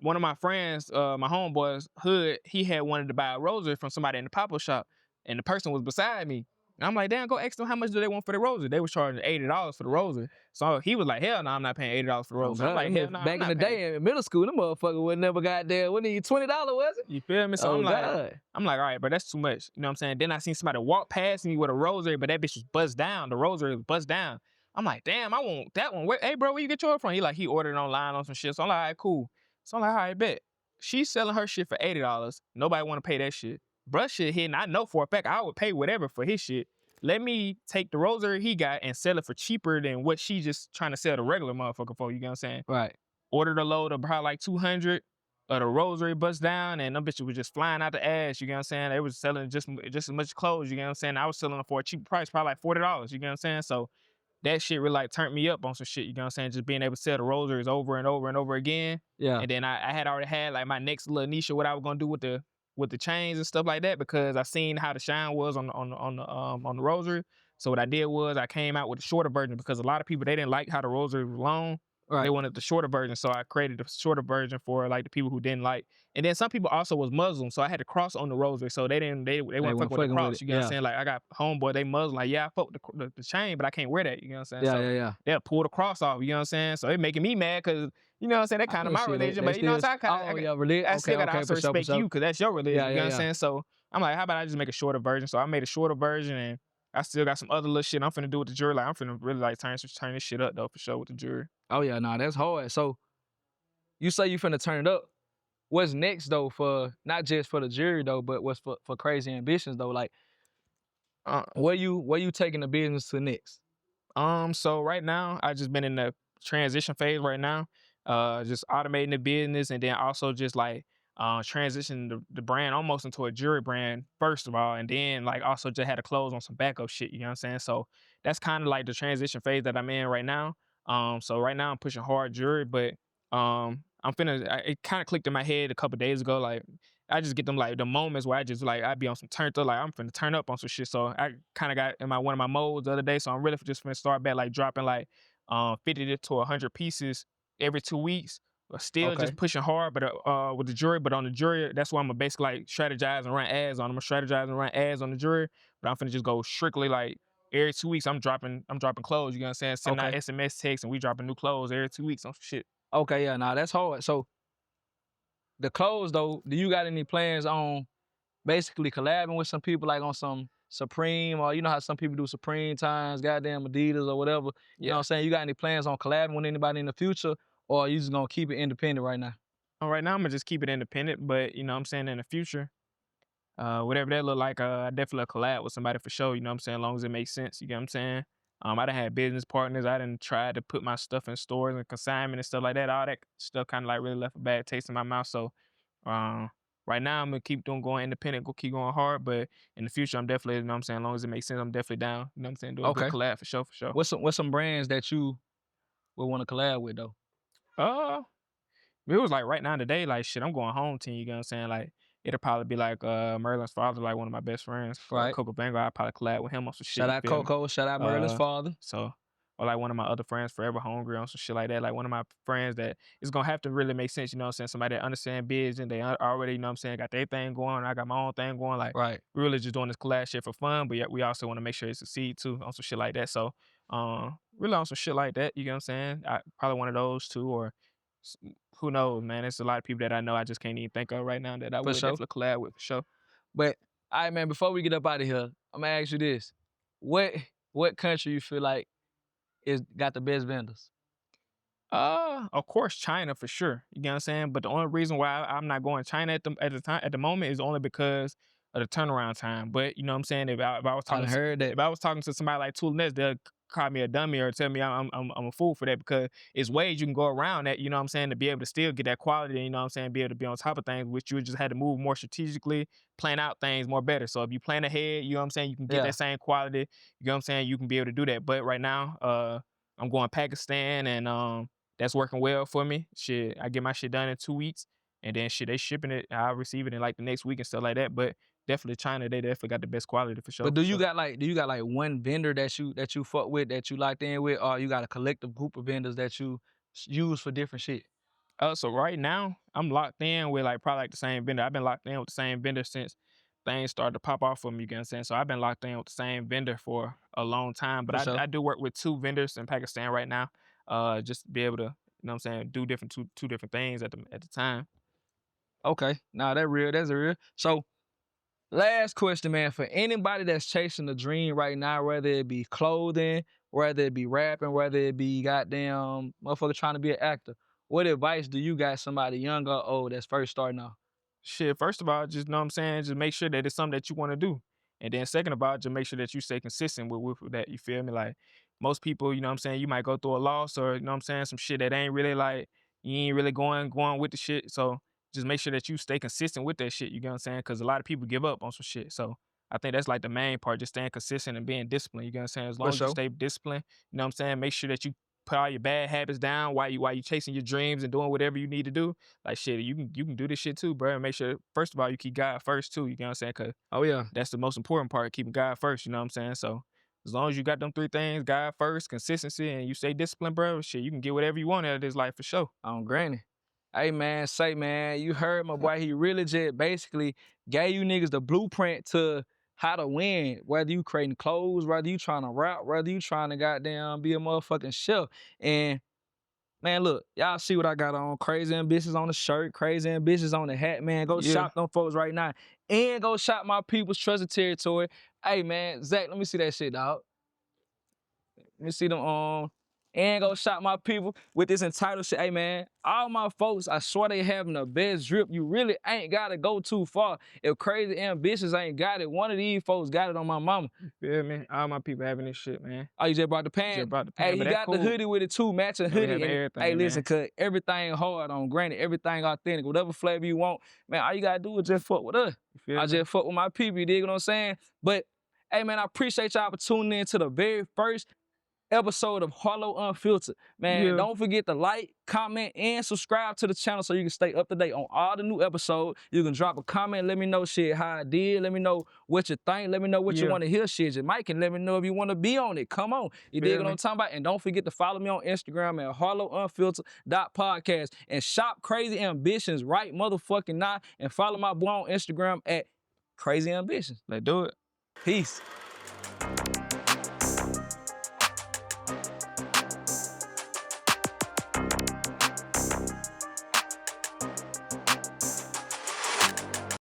S2: one of my friends, my homeboy's hood, he had wanted to buy a rosary from somebody in the pop-up shop, and the person was beside me. And I'm like, damn, go ask them how much do they want for the rosary. They was charging $80 for the rosary. So he was like, hell no, I'm not paying $80 for the
S1: Oh
S2: rosary. I'm
S1: God,
S2: like, hell no, I'm
S1: back in the
S2: not paying.
S1: day in middle school, them motherfucker would never got there. Wouldn't even $20, was it?
S2: You feel me? So
S1: Oh God.
S2: I'm like, all right, but that's too much. You know what I'm saying? Then I seen somebody walk past me with a rosary, but that bitch was buzzed down. The rosary was buzzed down. I'm like, damn, I want that one. Hey, bro, where you get yours from? He ordered it online on some shit. So I'm like, all right, cool. So I'm like, all right, bet. She's selling her shit for $80. Nobody want to pay that shit. Bruh shit hitting. I know for a fact I would pay whatever for his shit. Let me take the rosary he got and sell it for cheaper than what she just trying to sell the regular motherfucker for. You get what I'm saying?
S1: Right.
S2: Ordered a load of probably like 200 of the rosary bust down, and them bitches was just flying out the ass. You get what I'm saying? They was selling just as much clothes. You get what I'm saying? I was selling them for a cheap price, probably like $40. You get what I'm saying? So that shit really like turned me up on some shit, you know what I'm saying? Just being able to sell the rosaries over and over and over again.
S1: Yeah.
S2: And then I had already had like my next little niche of what I was gonna do with the chains and stuff like that because I seen how the shine was on the rosary. So what I did was I came out with a shorter version because a lot of people they didn't like how the rosary was long. They
S1: Right.
S2: wanted the shorter version. So I created a shorter version for like the people who didn't like. And then some people also was Muslim. So I had the cross on the rosary. So they
S1: They
S2: weren't
S1: weren't
S2: fucking with the
S1: fucking with
S2: cross.
S1: it.
S2: You get what I'm
S1: Yeah.
S2: saying? Like I got homeboy, they Muslim, like, yeah, I fuck with the chain, but I can't wear that. You know what I'm saying?
S1: Yeah,
S2: So
S1: yeah, yeah.
S2: they'll pull the cross off, you know what I'm saying? So it making me mad because, you know what I'm saying, that
S1: I
S2: kind of
S1: mean,
S2: my
S1: shit,
S2: religion,
S1: they
S2: but you know
S1: still,
S2: what I'm saying?
S1: oh yeah, really?
S2: I
S1: Okay,
S2: still gotta
S1: okay,
S2: also
S1: for sure, for
S2: respect
S1: sure.
S2: you because that's your religion,
S1: Yeah,
S2: you know
S1: yeah,
S2: what I'm
S1: yeah.
S2: saying? So I'm like, how about I just make a shorter version? So I made a shorter version and I still got some other little shit I'm finna do with the jury. Like I'm finna really like turn this shit up though for sure with the jury.
S1: Oh yeah, nah, that's hard. So you say you finna turn it up. What's next though for not just for the jury though, but what's for Krazy Ambitions though? Like
S2: Uh,
S1: where you taking the business to next?
S2: So right now I just been in the transition phase right now. Just automating the business and then also just like transitioning the brand almost into a jewelry brand first of all, and then like also just had to close on some backup shit, you know what I'm saying? So that's kind of like the transition phase that I'm in right now. So right now I'm pushing hard jewelry, but it kind of clicked in my head a couple days ago, like I just get them like the moments where I just like I be on some turned up, like I'm finna turn up on some shit. So I kind of got in my one of my modes the other day. So I'm really just finna start back like dropping like 50 to 100 pieces every 2 weeks. But still just
S1: Okay.
S2: pushing hard, but with the jury. But on the jury, that's why I'm gonna basically like strategize and run ads on. I'm gonna strategize and run ads on the jury. But I'm finna just go strictly like every 2 weeks. I'm dropping clothes. You know what I'm saying? Sending out
S1: Okay.
S2: SMS texts and we dropping new clothes every 2 weeks on some shit.
S1: Okay, yeah, nah, that's hard. So the clothes though, do you got any plans on basically collabing with some people like on some Supreme or you know how some people do Supreme times, goddamn Adidas or whatever. You know what
S2: Yeah.
S1: I'm saying? You got any plans on collabing with anybody in the future or are you just gonna keep it independent right now?
S2: All right, now I'm gonna just keep it independent, but you know what I'm saying in the future, whatever that look like, I definitely collab with somebody for sure. You know what I'm saying, as long as it makes sense. You get what I'm saying? I done had business partners. I done tried to put my stuff in stores and consignment and stuff like that. All that stuff kind of like really left a bad taste in my mouth. So um, right now I'm gonna keep doing going independent, go keep going hard. But in the future, I'm definitely, you know what I'm saying, as long as it makes sense, I'm definitely down. You know what I'm saying, do a good
S1: Okay.
S2: collab for sure, for sure.
S1: What's some brands that you would want to collab with though?
S2: Uh, It was like right now today, like shit, I'm going home team, you know what I'm saying? Like it'll probably be like Merlin's father, like one of my best friends,
S1: Right.
S2: Coco Bango. I'll probably collab with him on some shit,
S1: Shout
S2: you
S1: out
S2: feel me?
S1: Coco, shout out Merlin's
S2: Uh
S1: father.
S2: so or like one of my other friends, Forever Hungry on some shit like that. Like one of my friends that it's gonna have to really make sense, you know what I'm saying? Somebody that understand biz and they already, you know what I'm saying, got their thing going, I got my own thing going. Like
S1: Right.
S2: we really just doing this collab shit for fun, but yet we also want to make sure it succeed too on some shit like that. So Really on some shit like that. You get what I'm saying? Probably one of those two, or s- who knows, man. There's a lot of people that I know I just can't even think of right now that I
S1: For
S2: would
S1: sure.
S2: definitely collab with for sure.
S1: But all right, man, before we get up out of here, I'm gonna ask you this. What what country you feel like is got the best vendors?
S2: Of course, China for sure. You get what I'm saying? But the only reason why I'm not going China at the moment is only because of the turnaround time. But you know what I'm saying?
S1: I done heard that.
S2: If I was talking to somebody like Tulinez, they'll call me a dummy or tell me I'm a fool for that, because it's ways you can go around that, you know what I'm saying, to be able to still get that quality, you know what I'm saying, be able to be on top of things, which you just had to move more strategically, plan out things more better. So if you plan ahead, you know what I'm saying, you can get
S1: Yeah.
S2: that same quality, you know what I'm saying, you can be able to do that. But right now, I'm going Pakistan, and that's working well for me. Shit, I get my shit done in 2 weeks, and then shit, they shipping it. I'll receive it in like the next week and stuff like that. But definitely China, they definitely got the best quality for sure.
S1: But
S2: For sure.
S1: do you got like one vendor that you fuck with that you locked in with, or you got a collective group of vendors that you use for different shit?
S2: So right now I'm locked in with like probably like the same vendor. I've been locked in with the same vendor since things started to pop off for me. You get what I'm saying? So I've been locked in with the same vendor for a long time. But
S1: For sure.
S2: I do work with two vendors in Pakistan right now. Just to be able to, you know what I'm saying, do different two different things at the time.
S1: Okay. Nah, that real. That's a real. So last question, man, for anybody that's chasing a dream right now, whether it be clothing, whether it be rapping, whether it be goddamn motherfucker trying to be an actor, what advice do you got somebody young or old that's first starting off?
S2: Shit, first of all, just know what I'm saying, just make sure that it's something that you want to do. And then second of all, just make sure that you stay consistent with that. You feel me? Like most people, you know what I'm saying, you might go through a loss, or you know what I'm saying, some shit that ain't really like, you ain't really going with the shit. So just make sure that you stay consistent with that shit. You get what I'm saying? Because a lot of people give up on some shit. So I think that's like the main part, just staying consistent and being disciplined. You get what I'm saying? As
S1: For
S2: long as you
S1: sure.
S2: stay disciplined, you know what I'm saying, make sure that you put all your bad habits down while you chasing your dreams and doing whatever you need to do. Like shit, you can do this shit too, bro. And make sure first of all you keep God first too. You know what I'm saying? Cause
S1: Oh yeah.
S2: that's the most important part, keeping God first. You know what I'm saying? So as long as you got them three things, God first, consistency, and you stay disciplined, bro, shit, you can get whatever you want out of this life for sure.
S1: On granny. Hey man, say man, you heard my boy. He really just basically gave you niggas the blueprint to how to win. Whether you creating clothes, whether you trying to rap, whether you trying to goddamn be a motherfucking chef. And man, look, y'all see what I got on. Krazy Ambitions on the shirt, Krazy Ambitions on the hat, man. Go
S2: Yeah,
S1: shop them folks right now. And go shop my people's trusted territory. Hey man, Zach, let me see that shit, dog. Let me see them and go shop my people with this entitled shit. Hey man, all my folks, I swear they having the best drip. You really ain't gotta go too far. If Krazy Ambitions ain't got it, one of these folks got it on my mama.
S2: feel me? All my people having this shit, man.
S1: Oh, you just brought the
S2: Just
S1: pan?
S2: about the
S1: Hey,
S2: pan, but
S1: he
S2: that
S1: got the
S2: cool.
S1: hoodie with it too, matching
S2: Yeah, we
S1: hoodie.
S2: having
S1: And hey,
S2: everything,
S1: listen,
S2: man.
S1: cause everything hard on granted, everything authentic, whatever flavor you want, man, all you gotta do is just fuck with us.
S2: You feel
S1: I
S2: me?
S1: just fuck with my people, you dig what I'm saying? But hey man, I appreciate y'all for tuning in to the very first episode of Harlo Unfiltered. Man,
S2: Yeah,
S1: don't forget to like, comment, and subscribe to the channel so you can stay up to date on all the new episodes. You can drop a comment, let me know shit how I did. Let me know what you think. Let me know what you
S2: yeah.
S1: want to hear shit. You might can let me know if you want to be on it. Come on. You dig
S2: Feel
S1: what I'm
S2: me?
S1: talking about? And don't forget to follow me on Instagram at harlounfiltered.podcast and shop Krazy Ambitions right motherfucking now. And follow my boy on Instagram at Krazy Ambitions.
S2: Let's do it.
S1: Peace.